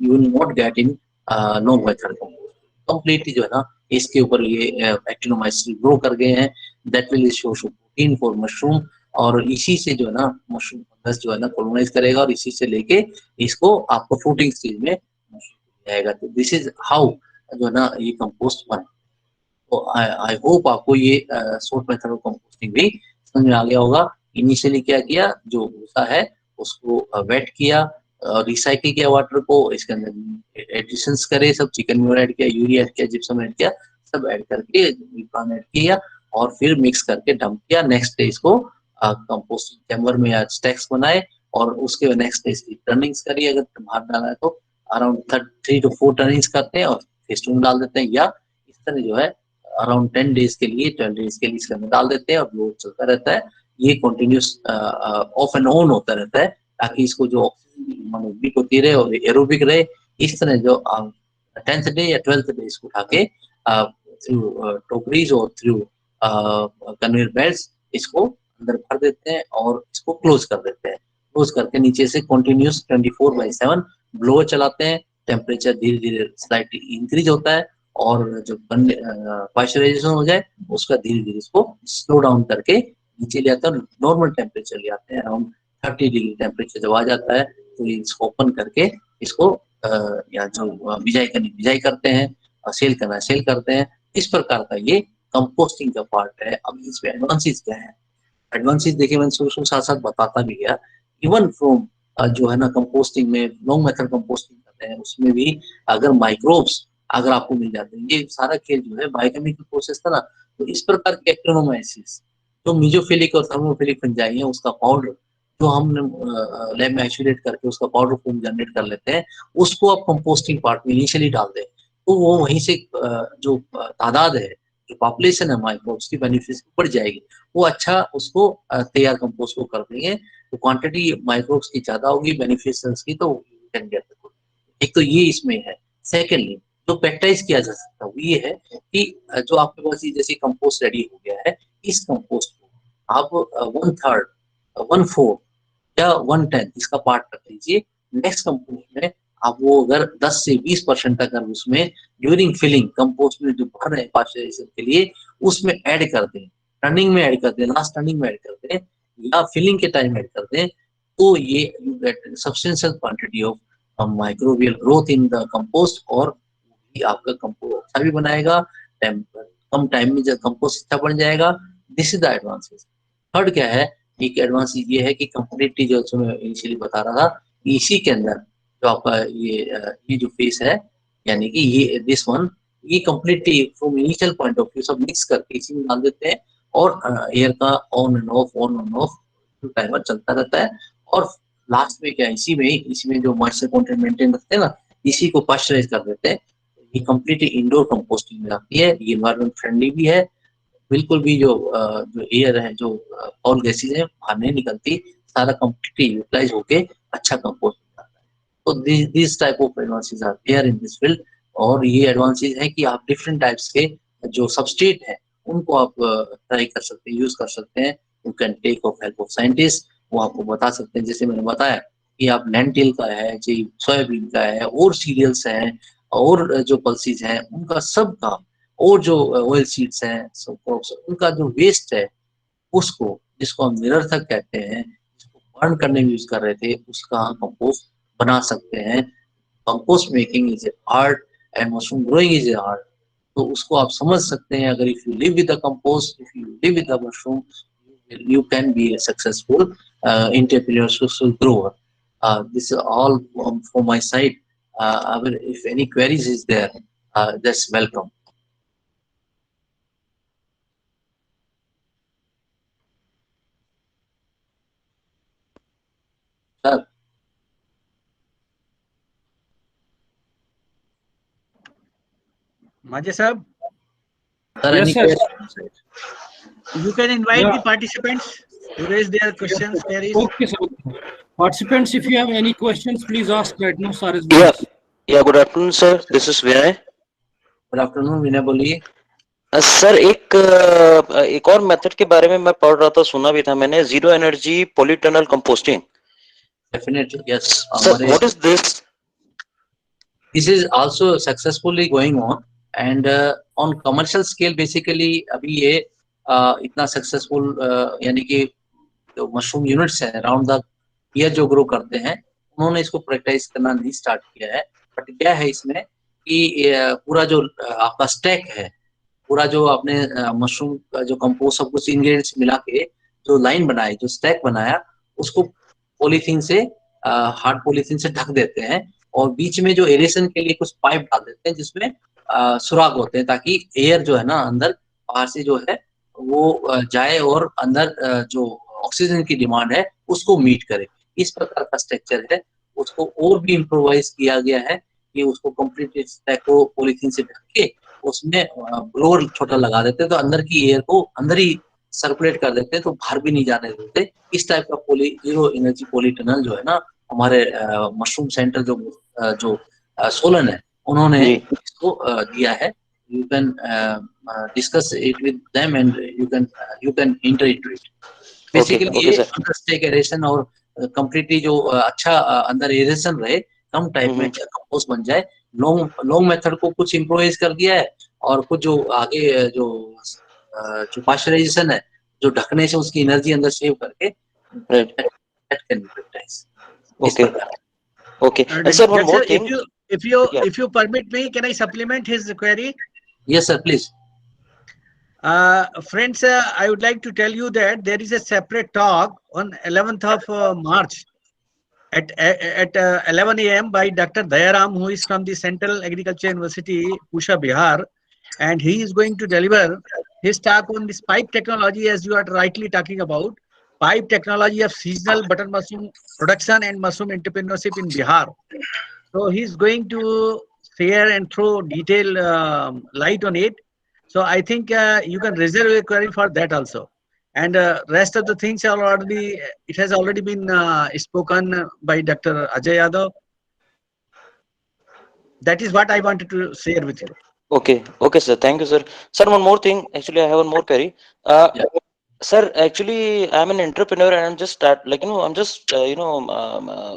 you will not get in no method compost. Completely जो है ना इसके ऊपर ये एक्टिनोमाइसिस ग्रो कर गए हैं, that will show protein for mushroom, और इसी से जो है ना मशरूम फंगस जो है ना कॉलोनाइज करेगा और इसी से लेके इसको आपको फ्रूटिंग स्टेज में जाएगा। तो दिस इज हाउ जो है ना ये कंपोस्ट बन। तो आई होप आपको ये शॉर्ट मेथड ऑफ कंपोस्टिंग भी समझ में आ गया होगा। इनिशियली क्या किया, जो भूसा है उसको वेट किया, रिसाइकिल किया वाटर को, इसके अंदर एडिशंस करे, सब चिकन में ऐड किया, यूरिया ऐड किया, जिप्सम ऐड किया, सब ऐड करके ऐड किया और फिर मिक्स करके डंप किया। नेक्स्ट डे इसको कंपोस्टिंग चैम्बर में स्टैक्स बनाए और उसके नेक्स्ट डे इसकी टर्निंग्स करी। अगर बाहर डाला है तो अराउंड 3 to 4 टर्निंग्स करते हैं और फेस्टून में डाल देते हैं, या इस तरह जो है अराउंड 10 डेज के लिए 12 डेज के लिए इसके अंदर डाल देते हैं और वो चलता रहता है। ये कंटिन्यूस ऑफ एंड ऑन होता रहता है ताकि इसको जो ऑक्सीजन होती रहे और एरोबिक रहे। इस तरह जो 10th डे या 12th डे इसको उठा के थ्रू टोकरीज और थ्रू कन्वेयर बेल्ट्स इसको अंदर भर देते हैं और इसको क्लोज कर देते हैं। क्लोज करके नीचे से कंटिन्यूस 24/7 ब्लोअर चलाते हैं। टेम्परेचर धीरे धीरे स्लाइटली इंक्रीज होता है और जो पास्चराइजेशन हो जाए उसका धीरे धीरे इसको स्लो डाउन करके नीचे ले आता है, नॉर्मल टेम्परेचर ले आते हैं। अराउंड 30 डिग्री टेम्परेचर जब आ जाता है तो इसको ओपन करके इसको या जो बिजाई करते हैं, सेल करना सेल करते हैं। इस प्रकार का ये कंपोस्टिंग का पार्ट है। अब इसमें एडवांसेस क्या है, एडवांसेस देखिए मैंने शुरू साथ साथ बताता भी गया। इवन फ्रॉम जो है ना कंपोस्टिंग में लॉन्ग मेथड कंपोस्टिंग करते हैं उसमें भी अगर माइक्रोब्स अगर आपको मिल जाते हैं, ये सारा खेल जो है बायोकेमिकल प्रोसेस था ना, तो इस प्रकार के एक्टिनोमाइसिस जो मीजोफिलिक और थर्मोफिलिक फंजाई है उसका पाउडर जो हम लैब में आइसोलेट करके उसका पाउडर फॉर्म जनरेट कर लेते हैं, उसको आप कंपोस्टिंग पार्ट में इनिशियली डाल दें तो वो वहीं से जो तादाद है, जो पॉपुलेशन है माइक्रोब्स की बेनिफिट बढ़ जाएगी। वो अच्छा उसको तैयार कंपोस्ट को कर देंगे तो क्वांटिटी माइक्रोब्स की ज्यादा होगी, बेनिफिशियल्स की, तो एक तो ये इसमें है। सेकेंडली जो पैक्टाइज किया जा सकता है वो ये है कि जो आपके पास ये जैसे कंपोस्ट रेडी हो गया है, इस कंपोस्ट को आप 1/3, 1/4 या 1/10 इसका पार्ट कर लीजिए। नेक्स्ट कंपोस्ट में आप वो अगर 10 से 20% अगर उसमें ड्यूरिंग फिलिंग कंपोस्ट में जो भर रहे हैं पास्चराइजेशन के लिए उसमें ऐड कर दें, टर्निंग में ऐड कर दें, लास्ट टर्निंग में ऐड कर दें या फिलिंग के टाइम ऐड कर दें, तो ये you get substantial quantity of microbial growth in the compost और आपका कंपोस्ट अच्छा भी बनाएगा, कम टाइम में जब कंपोस्ट अच्छा बन जाएगा। This is the advances. Third क्या है, एक एडवांसेस ये है कि कंप्लीटली जो मैं इनिशियली बता रहा था, इसी के अंदर जो आपका ये जो फेस है, यानी कि ये दिस वन, ये completely from initial point of view सब मिक्स करके इसी में डाल देते हैं और एयर का ऑन एंड ऑफ टाइमर चलता रहता है। और लास्ट में क्या, इसी में जो मॉइस्चर कंटेंट मेंटेन रखते हैं ना, इसी को पास्चराइज कर देते हैं। ये कंप्लीटली इंडोर कंपोस्टिंग में आती है, ये एनवायरमेंट फ्रेंडली भी है, बिल्कुल भी जो एयर है, जो फॉल गैसेज है बाहर नहीं निकलती, सारा कंप्लीटली यूटिलाइज होके अच्छा कंपोस्ट बनता है। तो this type of advances are there in this field. और ये एडवांसेस है कि आप डिफरेंट टाइप्स के जो सबस्ट्रेट है उनको आप ट्राई कर सकते हैं, यूज कर सकते हैं। You can take of help of scientist, वो आपको बता सकते हैं। जैसे मैंने बताया कि आप लेंटिल का है जी, सोयाबीन का है, और सीरियल्स हैं, और जो पल्सीज हैं उनका सब का, और जो ऑयल सीड्स हैं, सब क्रॉप्स, उनका जो वेस्ट है उसको, जिसको हम निरर्थक कहते हैं, जिसको बर्न करने में यूज कर रहे थे, उसका हम कंपोस्ट बना सकते हैं। Compost making is a art and mushroom growing is a art. तो उसको आप समझ सकते हैं। अगर if you live with the compost, if you live with the mushroom, you can be a successful entrepreneur, social grower. This is all from my side. If any queries is there, that's welcome. Sir, Majid sir, any Yes, sir. queries? you can invite Yeah. the participants to raise their questions, queries. Okay, sir. Participants, if you have any questions, please ask right now, sir. Is Yeah, yeah. Good afternoon, sir. This is Vinay. Good afternoon, विनय बोलिए। सर एक और मेथड के बारे में मैं पढ़ रहा था, सुना भी था मैंने, zero energy polytunnel composting. Definitely, yes. Sir, what is this? This is also successfully going on, and on commercial scale basically अभी ये इतना सक्सेसफुल, यानी कि जो मशरूम यूनिट्स हैं अराउंड द ईयर जो ग्रो करते हैं, उन्होंने इसको प्रैक्टिस करना नहीं स्टार्ट किया है। बट क्या है इसमें कि पूरा जो आपका स्टैक है, पूरा जो आपने मशरूम का जो कंपोस्ट सब कुछ इंग्रेडिएंट्स मिला के जो लाइन बनाई, जो स्टैक बनाया, उसको पॉलीथीन से, हार्ड पॉलीथीन से ढक देते हैं, और बीच में जो एरेशन के लिए कुछ पाइप डाल देते हैं जिसमें सुराख होते हैं, ताकि एयर जो है ना अंदर बाहर से जो है वो जाए और अंदर जो ऑक्सीजन की डिमांड है उसको मीट करे। इस प्रकार का स्ट्रक्चर है। उसको और भी इम्प्रोवाइज किया गया है कि उसको कंप्लीट स्टैक को पॉलीथीन से ढक के उसमें ब्लोअर छोटा लगा देते हैं, तो अंदर की एयर को अंदर ही सर्कुलेट कर देते हैं, तो बाहर भी नहीं जाने देते। इस टाइप का जीरो एनर्जी पॉलीटनल जो है ना, हमारे मशरूम सेंटर जो सोलन है, उन्होंने जी। इसको दिया है। You can discuss it with them and you can enter into it. Basically ये अंडर स्टेक एरेशन और कंप्लीटली जो अच्छा अंदर एरेशन रहे, कम टाइम में कंपोस्ट बन जाए। लॉन्ग मेथड को कुछ इम्प्रोवाइज कर दिया है, और कुछ जो आगे जो पाश्चराइजेशन है, जो ढकने से उसकी एनर्जी अंदर सेव करके that can be practiced. Okay. Okay. And sir, one more thing. If you permit me, can I supplement his query? Yes, sir. Please. Friends, I would like to tell you that there is a separate talk on 11th of March at 11 a.m. by Dr. Dayaram, who is from the Central Agriculture University, Pusha, Bihar, and he is going to deliver his talk on this pipe technology, as you are rightly talking about, pipe technology of seasonal button mushroom production and mushroom entrepreneurship in Bihar. So he is going to share and throw detailed light on it. So I think you can reserve a query for that also. And rest of the things are already, it has already been spoken by Dr. Ajay Yadav. That is what I wanted to share with you. Okay. Okay, sir. Thank you, sir. Sir, one more thing. Actually, I have one more query. Sir, actually, I'm an entrepreneur and I'm just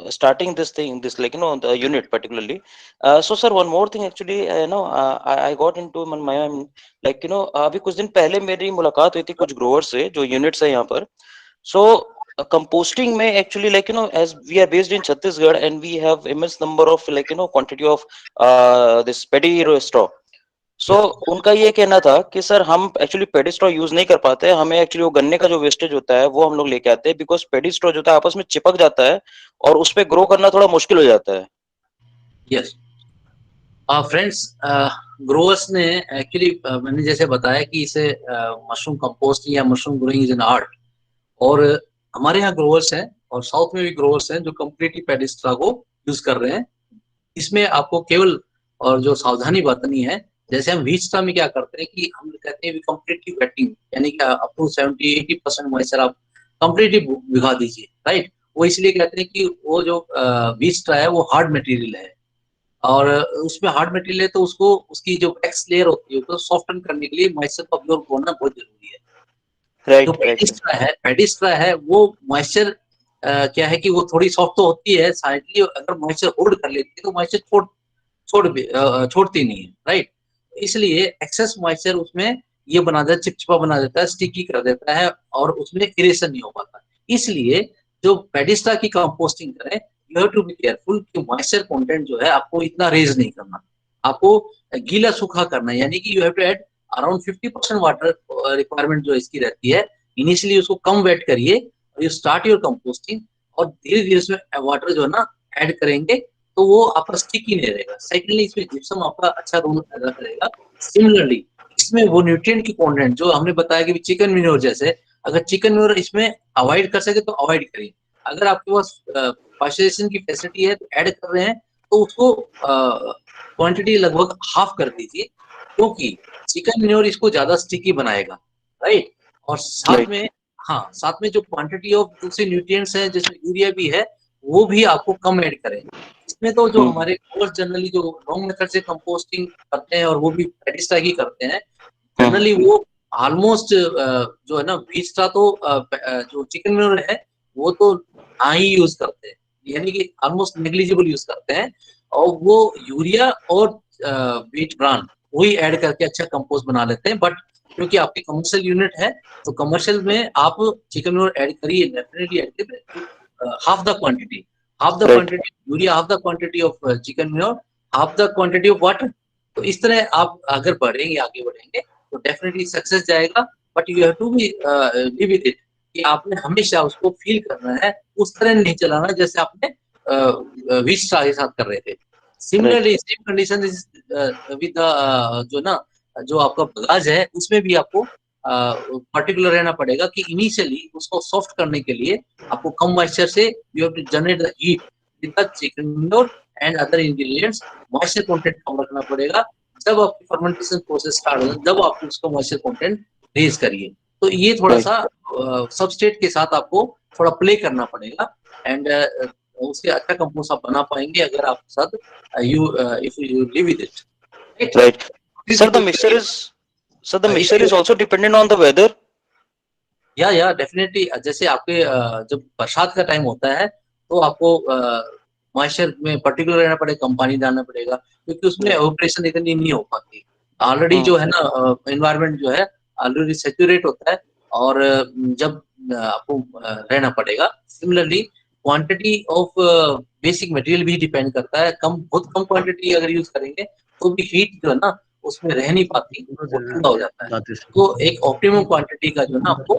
starting this thing, the unit particularly. So, sir, one more thing. Actually, I got into my mind, अभी कुछ दिन पहले मेरी मुलाकात हुई थी कुछ ग्रोवर से जो यूनिट्स है यहाँ पर. So, composting में actually, as we are based in Chhattisgarh and we have immense number of quantity of this paddy straw. So, उनका ये कहना था कि सर हम एक्चुअली पेडी स्ट्रॉ यूज नहीं कर पाते, हमें एक्चुअली वो गन्ने का जो वेस्टेज होता है वो हम लोग लेके आते हैं, बिकॉज पेडी स्ट्रॉ जो होता है आपस में चिपक जाता है और उस पे ग्रो करना थोड़ा मुश्किल हो जाता है. यस फ्रेंड्स, ग्रोअर्स ने एक्चुअली मैंने जैसे बताया कि इसे मशरूम कंपोस्ट या mushroom growing is an art, और हमारे यहाँ ग्रोअर्स हैं और साउथ में भी ग्रोअर्स हैं जो कम्प्लीटली पेडी स्ट्रॉ को यूज कर रहे हैं. इसमें आपको केवल और जो सावधानी बरतनी है जैसे हम व्हीट स्ट्रा में क्या करते हैं कि हम कहते हैं कंप्लीटली वेटिंग, यानी कि अप टू 70-80% मॉइस्चर आप कंप्लीटली भिगा दीजिए, राइट। वो इसलिए कहते हैं कि वो जो व्हीट स्ट्रा है वो हार्ड मटेरियल है, और उसमें हार्ड मटेरियल है तो उसको उसकी जो वैक्स लेयर होती है उसको सॉफ्टन करने के लिए मॉइस्चर को अब्जॉर्ब होना बहुत जरूरी है। जो राइट राइट सर। पेडिस्ट्रा है वो मॉइस्चर क्या है कि वो थोड़ी सॉफ्ट तो होती है साइडली, अगर मॉइस्चर होल्ड कर लेती है तो मॉइस्चर छोड़ती नहीं है, राइट। इसलिए एक्सेस मॉइस्चर उसमें ये बना देता है, चिपचिपा बना देता है, स्टिकी कर देता है, और उसमें इरेशन नहीं हो पाता। इसलिए जो पेडिस्ट्रा की कंपोस्टिंग करें, you have to be careful कि मॉइस्चर कंटेंट जो है आपको इतना रेज नहीं करना, आपको गीला सूखा करना है, यानी कि you have to add around 50% water requirement जो इसकी रहती है। इनिशियली उसको कम वेट करिए, यू स्टार्ट योर कंपोस्टिंग, और धीरे धीरे उसमें वाटर जो है ना ऐड करेंगे तो वो आपका स्टिकी नहीं रहेगा। सेकेंडली इसमें जिप्सम आपका अच्छा रोल पैदा करेगा। सिमिलरली इसमें वो न्यूट्रिएंट की कंटेंट जो हमने बताया कि चिकन मिनोर जैसे, अगर चिकन मिनोर इसमें अवॉइड कर सके तो अवॉइड करिए। अगर आपके पास पाश्चराइजेशन की फैसिलिटी है तो ऐड कर रहे हैं तो उसको क्वांटिटी लगभग हाफ कर दीजिए, क्योंकि चिकन मिनोर इसको ज्यादा स्टिकी बनाएगा, राइट। और साथ में हाँ, साथ में जो क्वांटिटी ऑफ दूसरे न्यूट्रिएंट्स हैं जिसमें यूरिया भी है वो भी आपको कम ऐड करें। इसमें तो जो हमारे ग्रोवर्स जनरली जो लॉन्ग मेथड से कंपोस्टिंग करते हैं और वो भी पेडिस्ट्रा ही करते हैं, जनरली वो ऑलमोस्ट जो है ना व्हीट तो जो चिकन मिनोर है वो तो ना ही यूज करते हैं, यानी कि ऑलमोस्ट नेग्लिजिबल यूज करते हैं, और वो यूरिया और व्हीट ब्रान वही ऐड करके अच्छा कंपोस्ट बना लेते हैं। बट क्योंकि आपकी कमर्शियल यूनिट है तो कमर्शियल में आप चिकन मिनोर ऐड करिए, डेफिनेटली ऐड करिए, half the quantity, urea, half the quantity of chicken manure, half the quantity of water. तो इस तरह आप अगर बढ़ेंगे, आगे बढ़ेंगे तो डेफिनेटली सक्सेस जाएगा। But you have to be live with it, कि आपने हमेशा उसको फील करना है, उस तरह नहीं चलाना जैसे आपने व्हीट स्टार के साथ कर रहे थे। Similarly same condition is with जो ना जो आपका बगाज है उसमें भी आपको पर्टिकुलर रहना पड़ेगा कि इनिशियली उसको सॉफ्ट करने के लिए आपको कम मॉइस्चर से you have to generate the heat with the chicken minor and other ingredients. Moisture content कम रखना पड़ेगा। जब आपकी फर्मेंटेशन प्रोसेस स्टार्ट हो जब आप उसका मॉइस्चर कंटेंट रेज करिए, तो ये थोड़ा सा सबस्ट्रेट के साथ आपको थोड़ा प्ले करना पड़ेगा, एंड उससे अच्छा कंपोस्ट आप बना पाएंगे अगर आप साथ you if you live with it, right. Sir the mixture is also dependent on the weather. Yeah definitely, जैसे आपके जब बरसात का टाइम होता है तो आपको मॉइस्चर में पर्टिकुलर रहना पड़ेगा, कम पानी डालना पड़ेगा, क्योंकि उसमें ऑपरेशन इतनी नहीं हो पाती। ऑलरेडी जो है ना एनवायरनमेंट जो है ऑलरेडी सेचुरेट होता है, और जब आपको रहना पड़ेगा। Similarly quantity of basic material भी डिपेंड करता है, बहुत कम क्वांटिटी अगर यूज करेंगे तो भी हीट जो है ना उसमें रह नहीं पाती, वो ठंडा हो जाता है। तो एक ऑप्टिमम क्वांटिटी का जो है ना आपको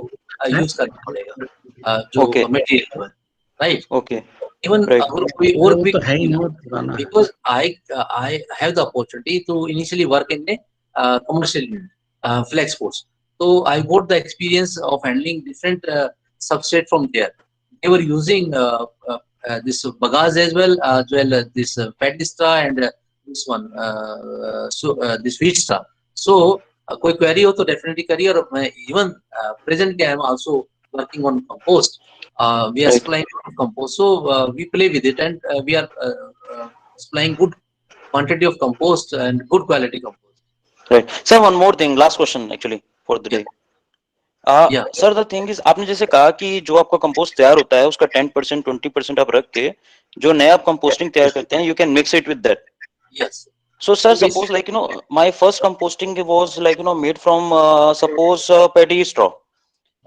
यूज करना पड़ेगा जो मटेरियल है, राइट। Okay, even right. अगर कोई और भी, because I have the opportunity to initially work in a commercial unit flex force, so I got the experience of handling different substrate from there. They were using this bagasse as well as this Padistra and this one this Wheatstra. So कोई query हो तो definitely करिए, और मैं even presently I am also working on compost. We are supplying compost, so we play with it, and we are supplying good quantity of compost and good quality compost. Right. Sir, one more thing, last question actually for the day. Sir the thing is, आपने जैसे कहा कि जो आपका कंपोस्ट तैयार होता है उसका 10% 20% आप रख के जो नया आप कंपोस्टिंग तैयार करते हैं, you can mix it with that. Yes. So sir, suppose like my first composting was like made from suppose paddy straw,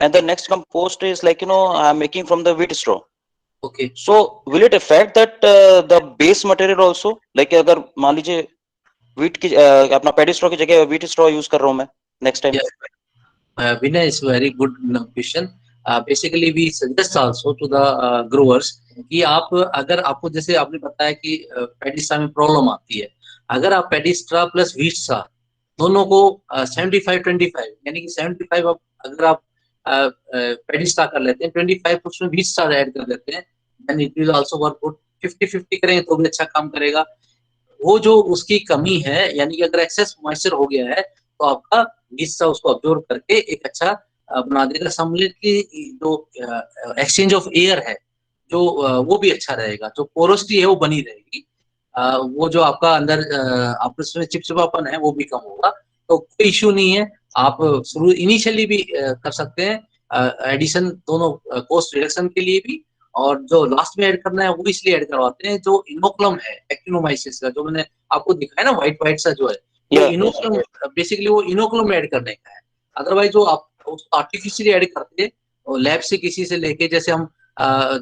and the next compost is like I'm making from the wheat straw. Okay. So will it affect that the base material also? Like अगर मान लीजिए wheat की अपना paddy straw की जगह wheat straw use कर रहा हूँ मैं next time. Yes. Vinay, is very good question. Basically we suggest also to the growers कि आप अगर आपको जैसे आपने बताया कि पेडिस्ट्रा में प्रॉब्लम आती है, अगर आप पेडिस्ट्रा प्लस व्हीटस्ट्रा दोनों को 75-25 यानी कि 75 अगर आप पेडिस्ट्रा कर लेते हैं, 25% व्हीटस्ट्रा ऐड कर देते हैं, then it will also work good. 50-50 करेंगे तो भी अच्छा काम करेगा। वो जो उसकी कमी है, यानी कि अगर एक्सेस मॉइस्चर हो गया है तो आपका हिस्सा उसको ऑब्जर्व करके एक अच्छा बना देगा। सम्मिलितली जो एक्सचेंज ऑफ एयर है जो वो भी अच्छा रहेगा, जो पोरोसिटी है वो बनी रहेगी, वो जो आपका अंदर आपस में चिपचिपापन है वो भी कम होगा। तो कोई इश्यू नहीं है, आप शुरू इनिशियली भी कर सकते हैं एडिशन, दोनों कॉस्ट रिडक्शन के लिए भी, और जो लास्ट में ऐड करना है वो इसलिए ऐड करवाते हैं, जो इनोकुलम है एक्टिनोमाइसिस का, जो मैंने आपको दिखाया ना व्हाइट व्हाइट सा जो है, वो Yeah, इनोकुलम, बेसिकली वो इनोकुलम ऐड करने का है। अदरवाइज जो आप उसको आर्टिफिशियली ऐड करते हैं लैब से किसी से लेके, जैसे हम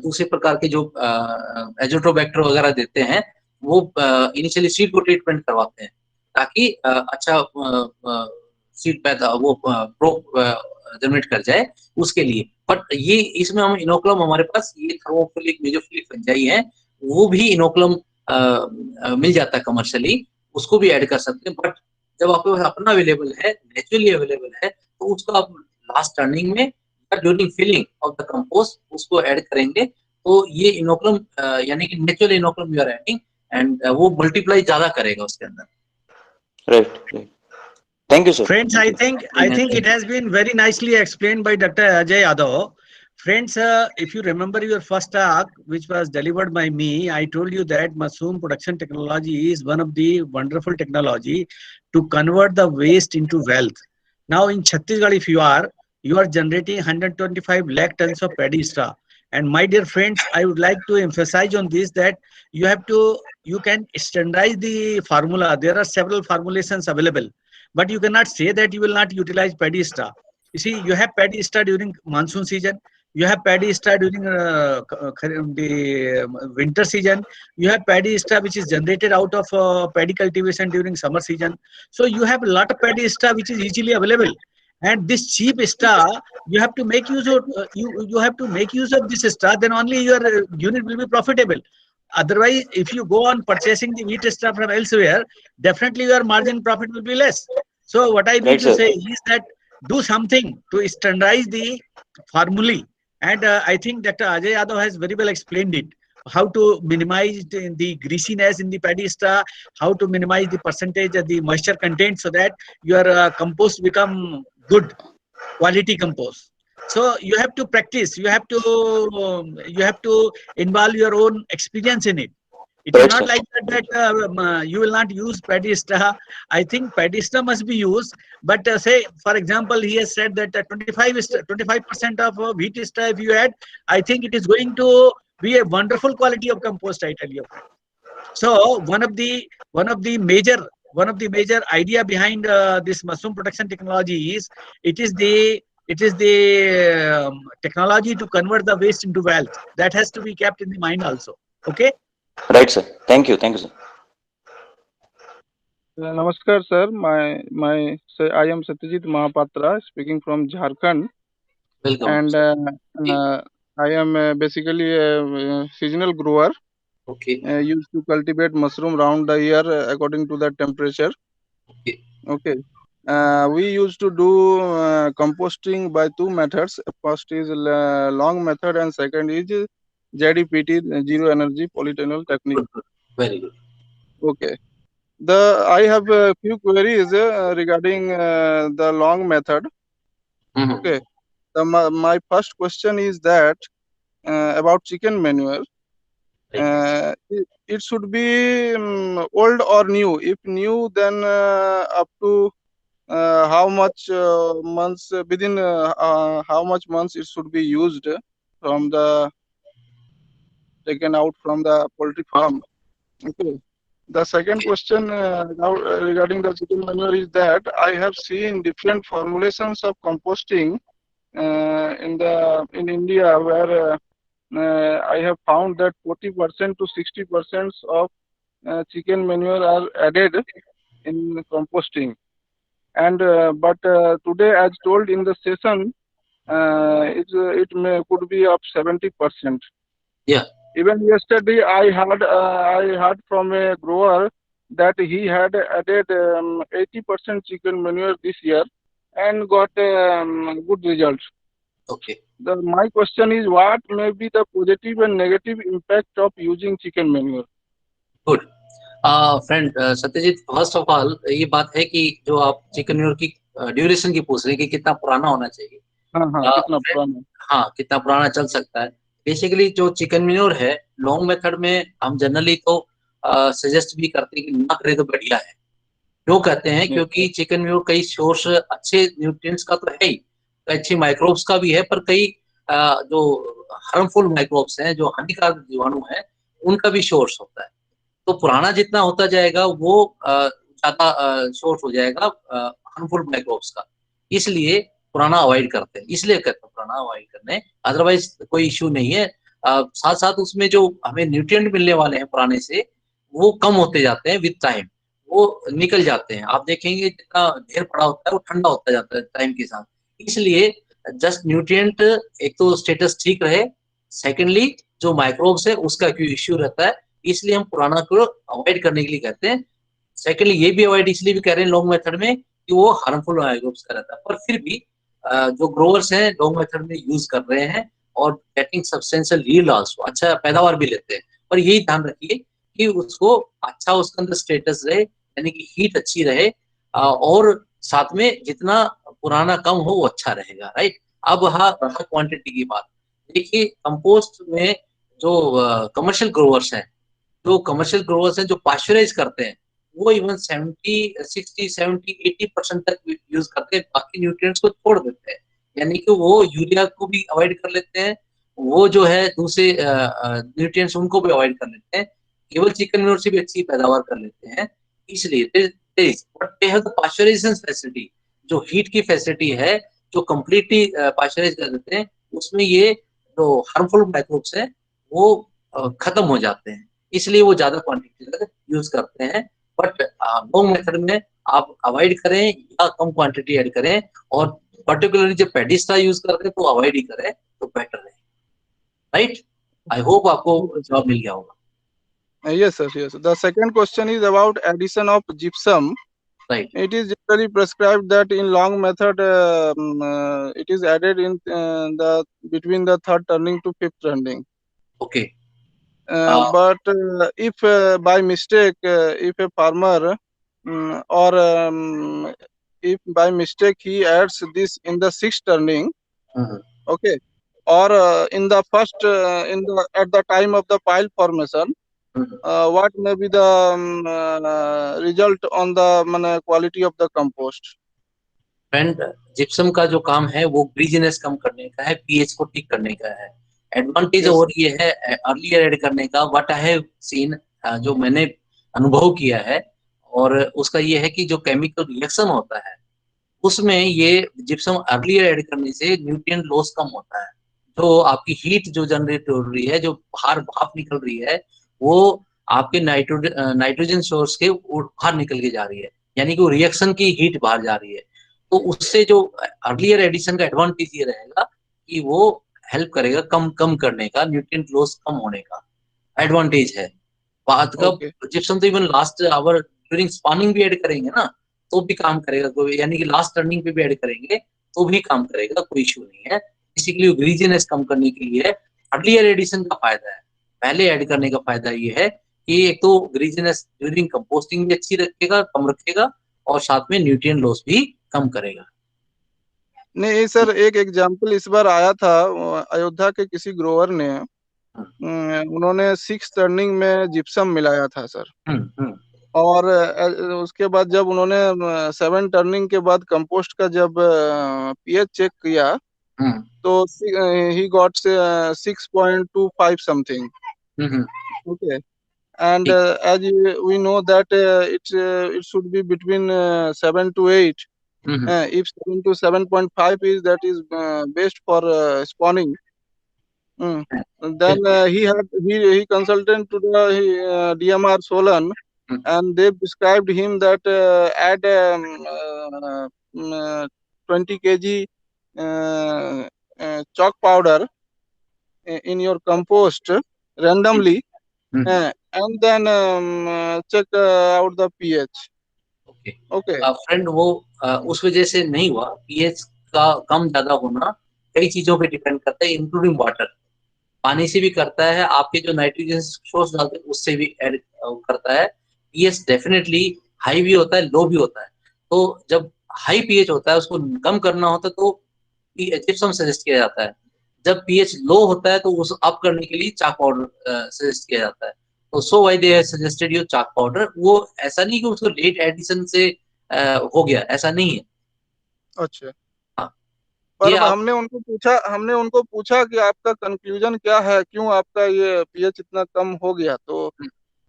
दूसरे प्रकार के जो एजोट्रोबैक्टर वगैरह देते हैं, वो इनिशियली सीड को ट्रीटमेंट करवाते हैं ताकि अच्छा सीड पैदा वो प्रो जनरेट कर जाए उसके लिए। बट ये इसमें हम इनोकुलम, हमारे पास ये थर्मोफिलिक मेसोफिलिक फंजाई है, वो भी इनोकुलम मिल जाता है कमर्शियली, उसको भी ऐड कर सकते हैं। बट जब आपके पास अपना अवेलेबल है, नेचुरली अवेलेबल है, तो उसको आप लास्ट टर्निंग में या during filling of the compost उसको ऐड करेंगे, तो ये इनोकुलम यानी कि natural inoculum you are adding, and वो मल्टीप्लाई ज्यादा करेगा उसके अंदर। right, right. Thank you, sir. Friends, I think it has been very nicely explained by Dr. Ajay Yadav. Friends, if you remember your first talk, which was delivered by me, I told you that mushroom production technology is one of the wonderful technology to convert the waste into wealth. Now in Chhattisgarh, if you are generating 125 lakh tons of paddy straw. And my dear friends, I would like to emphasize on this that you can standardize the formula. There are several formulations available, but you cannot say that you will not utilize paddy straw. You see, you have paddy straw during monsoon season, you have paddy straw during the winter season, you have paddy straw which is generated out of paddy cultivation during summer season. So you have a lot of paddy straw which is easily available, and this cheap straw you have to make use of. You have to make use of this straw, then only your unit will be profitable. Otherwise, if you go on purchasing the wheat straw from elsewhere, definitely your margin profit will be less. So what I mean Right, to sir. say is that do something to standardize the formulae. And I think Dr. Ajay Yadav has very well explained it. How to minimize the greasiness in the paddy straw, how to minimize the percentage of the moisture content so that your compost become good quality compost. So you have to practice, you have to involve your own experience in it. It is Right, not sir. like that you will not use paddy straw. I think paddy straw must be used, but say for example he has said that 25% of wheat straw if you add, I think it is going to be a wonderful quality of compost, I tell you. So one of the major idea behind this mushroom production technology is it is the technology to convert the waste into wealth. That has to be kept in the mind also. Okay. Right, sir. Thank you, sir. Namaskar, sir. I am Satyajit Mahapatra, speaking from Jharkhand, welcome. and I am basically a seasonal grower. Okay Used to cultivate mushroom round the year according to the temperature. Okay Okay. We used to do composting by two methods. First is long method, and second is JDPT, zero energy polytunnel technique. Good good, very good. Okay. I have a few queries regarding the long method. Okay. My first question is that about chicken manure. It should be old or new. If new, then up to how much months within how much months it should be used from the taken out from the poultry farm. Okay. The second question regarding the chicken manure is that I have seen different formulations of composting in India, where I have found that 40% to 60% of chicken manure are added in composting. And but today, as told in the session, could be up 70%. Yeah. Even yesterday, I heard from a grower that he had added 80% chicken manure this year and got good results. Okay. My question is, what may be the positive and negative impact of using chicken manure? Good. Friend Satyajit, first of all ये बात है कि जो आप चिकन न्यूर की ड्यूरेशन की पूछ रहे हैं कि कितना पुराना होना चाहिए। हाँ हाँ, कितना friend, पुराना? हाँ, कितना पुराना चल सकता है। बेसिकली जो चिकन न्यूर है, लॉन्ग मेथड में हम जनरली तो सजेस्ट भी करते हैं कि ना करें तो बढ़िया है। क्यों कहते हैं? Yes. क्योंकि चिकन न्यूर कई सोर्स अच्छे न्यूट्रिएंट्स का तो है ही, अच्छी माइक्रोब्स का भी है, पर कई जो हार्मफुल माइक्रोब्स हैं, जो हानिकारक जीवाणु हैं, उनका भी सोर्स होता है। तो पुराना जितना होता जाएगा वो ज्यादा सोर्स हो जाएगा हार्मफुल माइक्रोब्स का। इसलिए पुराना अवॉइड करते हैं, इसलिए कहते हैं पुराना अवॉइड करने, अदरवाइज कोई इश्यू नहीं है। साथ साथ उसमें जो हमें न्यूट्रिएंट मिलने वाले हैं पुराने से, वो कम होते जाते हैं विद टाइम, वो निकल जाते हैं। आप देखेंगे जितना ढेर पड़ा होता है वो ठंडा होता जाता है टाइम के साथ। इसलिए जस्ट न्यूट्रिएंट, एक तो स्टेटस ठीक रहे, सेकेंडली जो माइक्रोब्स है उसका क्यों इश्यू रहता है, इसलिए हम पुराना को अवॉइड करने के लिए कहते हैं। सेकेंडली ये भी अवॉइड इसलिए भी कह रहे हैं लॉन्ग मेथड में कि वो हार्मफुल माइक्रोब्स का रहता है। पर फिर भी जो ग्रोवर्स हैं लॉन्ग मेथड में यूज कर रहे हैं और गेटिंग सब्सटेंशियल यील्ड आल्सो, अच्छा पैदावार भी लेते हैं। पर यही ध्यान रखिए कि उसको अच्छा उसके अंदर स्टेटस रहे, यानी कि हीट अच्छी रहे, और साथ में जितना पुराना कम हो वो अच्छा रहेगा, राइट। अब हाँ, क्वांटिटी की बात देखिए, कंपोस्ट में जो कमर्शियल ग्रोवर्स हैं, जो पाश्चराइज करते हैं, वो इवन 70, 60, 70, 80% तक यूज करते हैं, बाकी न्यूट्रिएंट्स को छोड़ देते हैं। यानी कि वो यूरिया को भी अवॉइड कर लेते हैं, वो जो है दूसरे न्यूट्रिएंट्स उनको भी अवॉइड कर लेते हैं, केवल चिकन न्यूर से भी अच्छी पैदावार कर लेते हैं। इसलिए पाश्चराइजेशन फैसिलिटी, जो हीट की फैसिलिटी है, जो कम्प्लीटली पाश्चराइज कर देते हैं, उसमें ये जो हार्मफुल माइक्रोब्स हैं वो खत्म हो जाते हैं। इसलिए वो ज्यादा क्वांटिटी तक यूज करते हैं। बट लॉन्ग मेथड में आप अवॉइड करें या कम क्वांटिटी ऐड करें, और पर्टिकुलरली जब पेडिस्टा यूज करते हैं तो अवॉइड ही करें तो बेटर है, राइट। आई होप आपको जवाब मिल गया होगा। Yes, sir. Yes. The second question is about addition of gypsum. Right. It is generally prescribed that in long method, it is added in the between the third turning to fifth turning. Okay. But if by mistake, if a farmer or if by mistake he adds this in the sixth turning, okay, or in the first in the at the time of the pile formation, what may be the result on the quality of the compost? Friend, gypsum का जो काम है वो ग्रीजीनेस कम करने का है, पीएच को ठीक करने का है। Advantage Yes. और ये है अर्लियर ऐड करने का, व्हाट आई हैव सीन, जो मैंने अनुभव किया है, और उसका ये है कि जो केमिकल रिएक्शन होता है उसमें ये जिप्सम अर्लियर ऐड करने से न्यूट्रिएंट लॉस कम होता है। जो आपकी हीट जो जनरेट हो रही है, जो बाहर भाप निकल रही है, वो आपके नाइट्रोजन सोर्स के बाहर निकल के जा रही है, यानी कि वो रिएक्शन की हीट बाहर जा रही है। तो उससे जो अर्लियर एडिशन का एडवांटेज ये रहेगा कि वो हेल्प करेगा कम कम करने का, न्यूट्रिएंट लॉस कम होने का एडवांटेज है। बात का Okay. जिप्सम तो even last hour during spawning भी ऐड करेंगे ना तो भी काम करेगा, कोई यानी कि लास्ट टर्निंग पे भी ऐड करेंगे तो भी काम करेगा, कोई इशू नहीं है। बेसिकली ग्रीजीनेस कम करने के लिए अर्लियर एडिशन का फायदा है, पहले ऐड करने का फायदा ये है कि एक तो ग्रीजीनेस ड्यूरिंग कंपोस्टिंग भी अच्छी रखेगा, कम रखेगा, और साथ में न्यूट्रिएंट लॉस भी कम करेगा। नहीं सर, एक एग्जांपल इस बार आया था अयोध्या के किसी ग्रोवर ने, उन्होंने सिक्स टर्निंग में जिप्सम मिलाया था सर। और उसके बाद जब उन्होंने 7 टर्निंग के बाद कंपोस्ट का जब पीएच चेक किया तो he got 6.25 something. Okay, and as we know that it should be between 7 to 8. If 7 to 7.5 is that is best for spawning. Then he consulted to the DMR Solan, and they prescribed him that add 20 kg chalk powder in your compost randomly. And then check out the pH. Okay. Friend, वो उस वजह से नहीं हुआ। पीएच का कम ज्यादा होना कई चीजों पे डिपेंड करता है, इंक्लूडिंग वाटर, पानी से भी करता है, आपके जो नाइट्रोजन सोर्स डालते हैं उससे भी ऐड करता है, पीएच डेफिनेटली हाई भी होता है, लो भी होता है। तो जब हाई पीएच होता है उसको कम करना होता है तो जिप्सम सजेस्ट किया जाता है। जब पीएच लो होता है तो उस अप करने के लिए चाक पाउडर सजेस्ट किया जाता है। तो so why they suggested you chalk powder. वो ऐसा नहीं कि उसको लेट एडिशन से हो गया, ऐसा नहीं है। अच्छा, हाँ, पर ये आप हमने उनको पूछा कि आपका कंक्लूजन क्या है, क्यों आपका ये पीएच इतना कम हो गया, तो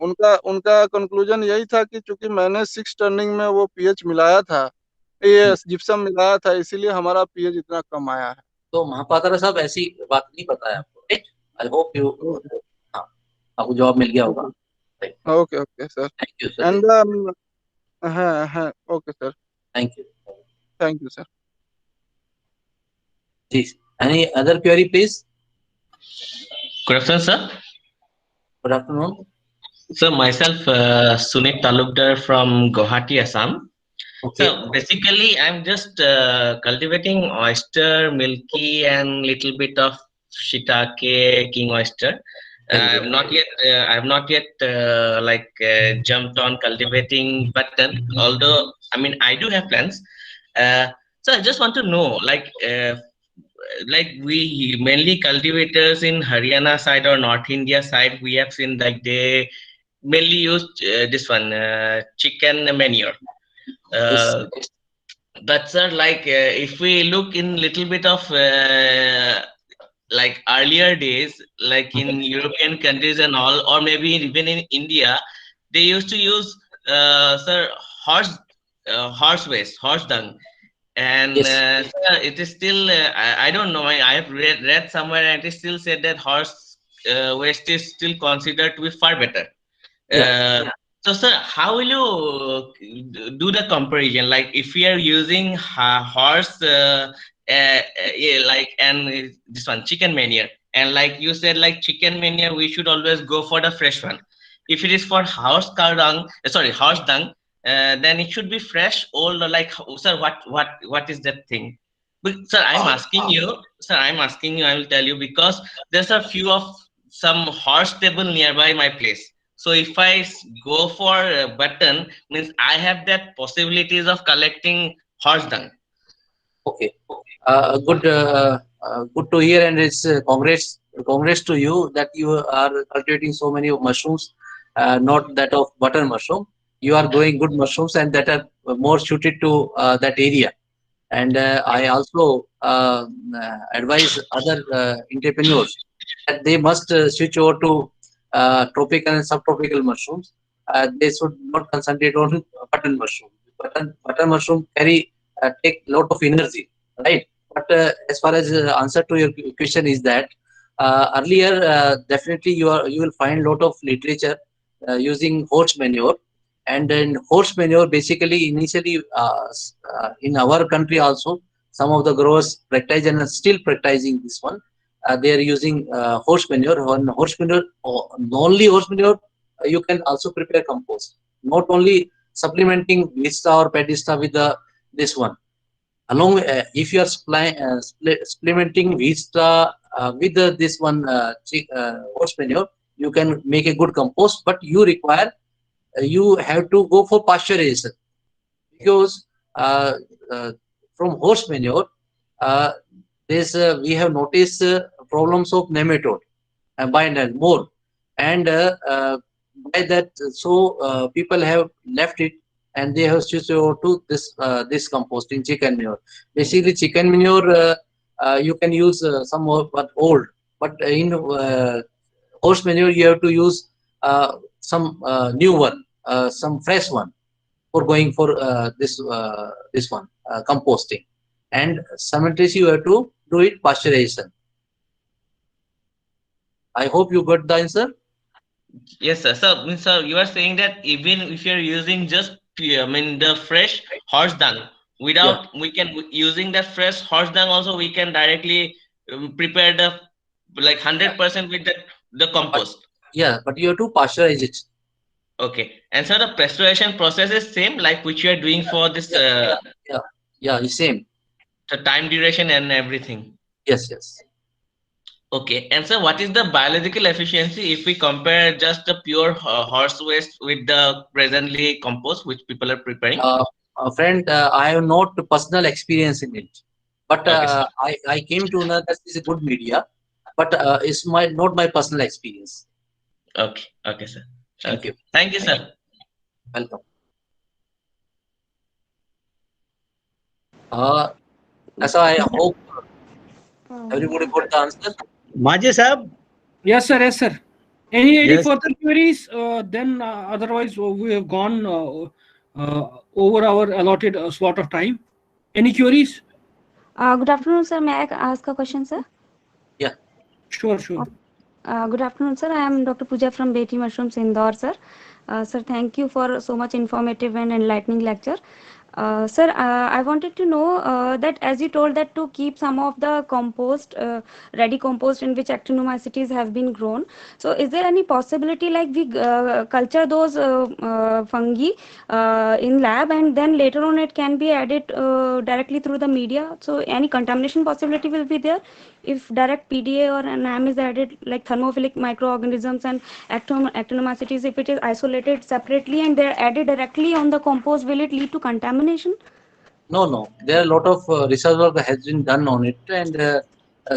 उनका उनका कंक्लूजन यही था कि चूंकि मैंने 6 टर्निंग में वो पीएच मिलाया था, ये जिप्सम मिलाया था, इसीलिए हमारा पीएच इतना कम आया है। तो महापात्रा साहब ऐसी बात नहीं पता है आपको, राइट? आई होप यू, हाँ, आपको जॉब मिल गया होगा। Okay okay sir. Thank you sir. And हाँ हाँ, okay sir, thank you. Thank you sir. जी, any other query please? Good afternoon, sir. Good afternoon. So myself, Sunit Talukdar from Guwahati, Assam. ओके, So basically, I'm just cultivating oyster, milky, and little bit of shiitake, king oyster. very good. I have not yet jumped on cultivating button. Although I mean, I do have plans. So I just want to know, like we mainly cultivators in Haryana side or North India side, we have seen like they mainly use this one chicken manure. Yes, Uh, but sir, if we look in little bit of like earlier days, like in European countries and all, or maybe even in India, they used to use sir horse waste, horse dung, and yes, sir, it is still I don't know. I have read somewhere, and it is still said that horse waste is still considered to be far better. yeah. So, sir, how will you do the comparison? Like, if we are using horse, and this one chicken manure, and like you said, like chicken manure, we should always go for the fresh one. If it is for horse dung, then it should be fresh, old, or like, sir, what is that thing? But, sir, I'm asking you, I will tell you because there's a few of some horse stable nearby my place. So if I go for a button, means I have that possibilities of collecting horse dung. Okay. Good to hear, and it's congrats to you that you are cultivating so many mushrooms, not that of butter mushroom. You are growing good mushrooms and that are more suited to that area. And I also advise other entrepreneurs that they must switch over to tropical and subtropical mushrooms. They should not concentrate on button mushroom. Button mushroom take lot of energy, right? But as far as answer to your question is that earlier definitely you will find lot of literature using horse manure. And then horse manure basically initially in our country also some of the growers practice and are still practicing this one. They are using horse manure. On horse manure, only horse manure, you can also prepare compost. Not only supplementing Vista or Pedista with this one. Along if you are supplementing Vista with this one horse manure, you can make a good compost. But you have to go for pasteurization because from horse manure, we have noticed problems of nematode by and more, and by that, so people have left it and they have switched over to this composting chicken manure. Basically, chicken manure you can use some more, but old. But in horse manure, you have to use some new one, some fresh one for going for this one composting, and simultaneously you have to do it pasteurization. I hope you got the answer. Yes, sir. So, sir, you are saying that even if you're using just the fresh horse dung, without we can using that fresh horse dung also we can directly prepare the like 100% with the compost. Yeah, but you have to pasteurize it. Okay, and so the pasteurization process is same like which you are doing for this Yeah, it's same. the time duration and everything. Yes. Okay, and so what is the biological efficiency if we compare just the pure horse waste with the presently compost which people are preparing? Friend, I have not personal experience in it, but Okay, sir. I came to know that this is a good media, but it's not my personal experience. Okay, okay, sir. Thank Okay. you. Thank you, Thank sir. Welcome. So I hope everybody got the answer. Maji Sahab? Yes, sir. Yes, sir. Any Yes. further queries? Then otherwise we have gone over our allotted slot of time. Any queries? Good afternoon, sir. May I ask a question, sir? Yeah. Sure, sure. Good afternoon, sir. I am Dr. Pooja from Beti Mushrooms, Indore, sir. Sir, thank you for so much informative and enlightening lecture. Sir, I wanted to know that as you told that to keep some of the compost, ready compost in which actinomycetes have been grown. So is there any possibility like we culture those fungi in lab and then later on it can be added directly through the media? So any contamination possibility will be there if direct PDA or NAM is added, like thermophilic microorganisms and actinomycetes, if it is isolated separately and they're added directly on the compost, will it lead to contamination? No. There are a lot of research work that has been done on it, and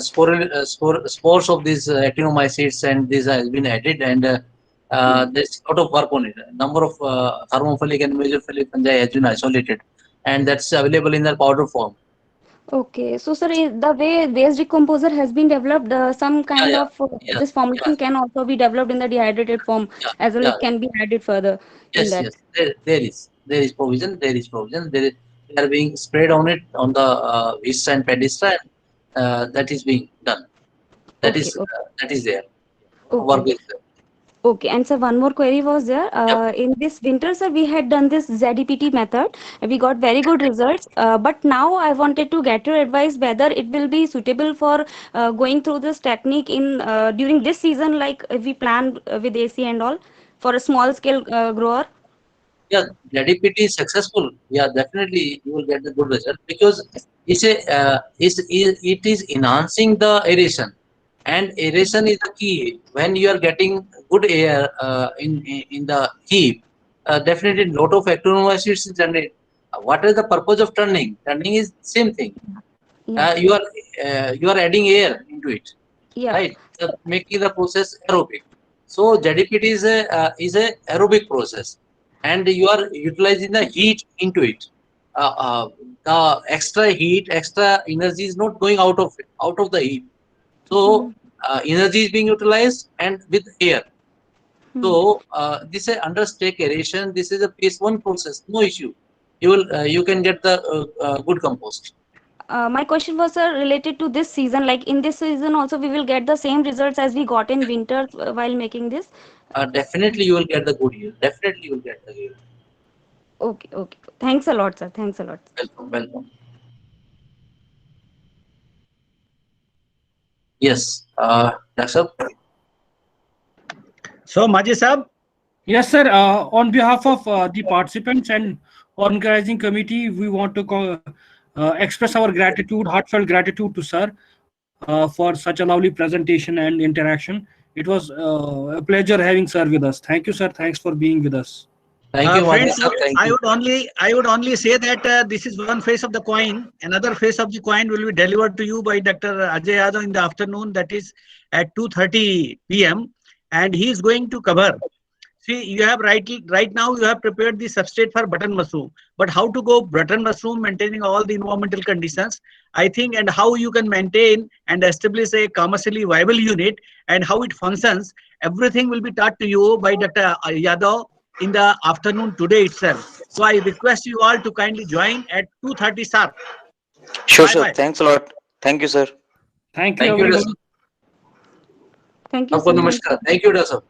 spores of these actinomycetes and these has been added, and there's a lot of work on it. Number of thermophilic and mesophilic fungi has been isolated, and that's available in the powder form. Okay, so sir, the way waste decomposer has been developed, some kind Yeah, of yeah, this formulation can also be developed in the dehydrated form yeah, as well. yeah. It can be added further in Yes, that. yes. There is provision. There is provision. They are being sprayed on it on the Vista and Pedestra. That is being done. That Okay, is okay, that is there. okay. Work is there. Okay, and sir, one more query was there. Yep. In this winter, sir, we had done this ZDPT method. We got very good results. But now I wanted to get your advice whether it will be suitable for going through this technique in during this season, like if we plan with AC and all for a small scale grower. Yeah, ZDPT is successful. Yeah, definitely you will get the good result because it is enhancing the aeration, and aeration is the key. When you are getting good air in the heap, definitely lot of actinomycetes is generated. What is the purpose of turning? Turning is same thing. Yeah, You are adding air into it, yeah. right? Making the process aerobic. So ZDPT is a aerobic process, and you are utilizing the heat into it. Uh, uh, the extra heat, extra energy is not going out of the heat. So energy is being utilized and with air. So this is under stake aeration. This is a phase one process. No issue. You can get the good compost. My question was related to this season. Like in this season, also we will get the same results as we got in winter while making this. Definitely you will get the good yield. Definitely you will get the yield. Okay, okay. Thanks a lot, sir. Thanks a lot. Welcome. Yes, that's up. So, Maji Sahab? Yes, sir. On behalf of the participants and organizing committee, we want to express our gratitude, heartfelt gratitude to sir for such a lovely presentation and interaction. It was a pleasure having sir with us. Thank you, sir. Thanks for being with us. Thank you, Maji Friends, sir. Thank you. I would only say that this is one face of the coin. Another face of the coin will be delivered to you by Dr. Ajay Yadav in the afternoon. That is at 2:30 p.m. and he is going to cover. See, you have right now you have prepared the substrate for button mushroom, but how to go button mushroom maintaining all the environmental conditions, I think, and how you can maintain and establish a commercially viable unit and how it functions, everything will be taught to you by Dr. Yadav in the afternoon today itself. So I request you all to kindly join at 2:30 sharp. Sure, Bye sir. bye. Thanks a lot. Thank you, sir. Thank you, Thank you, everyone. Thank you, Apko sir. namaskar. Thank you, sir.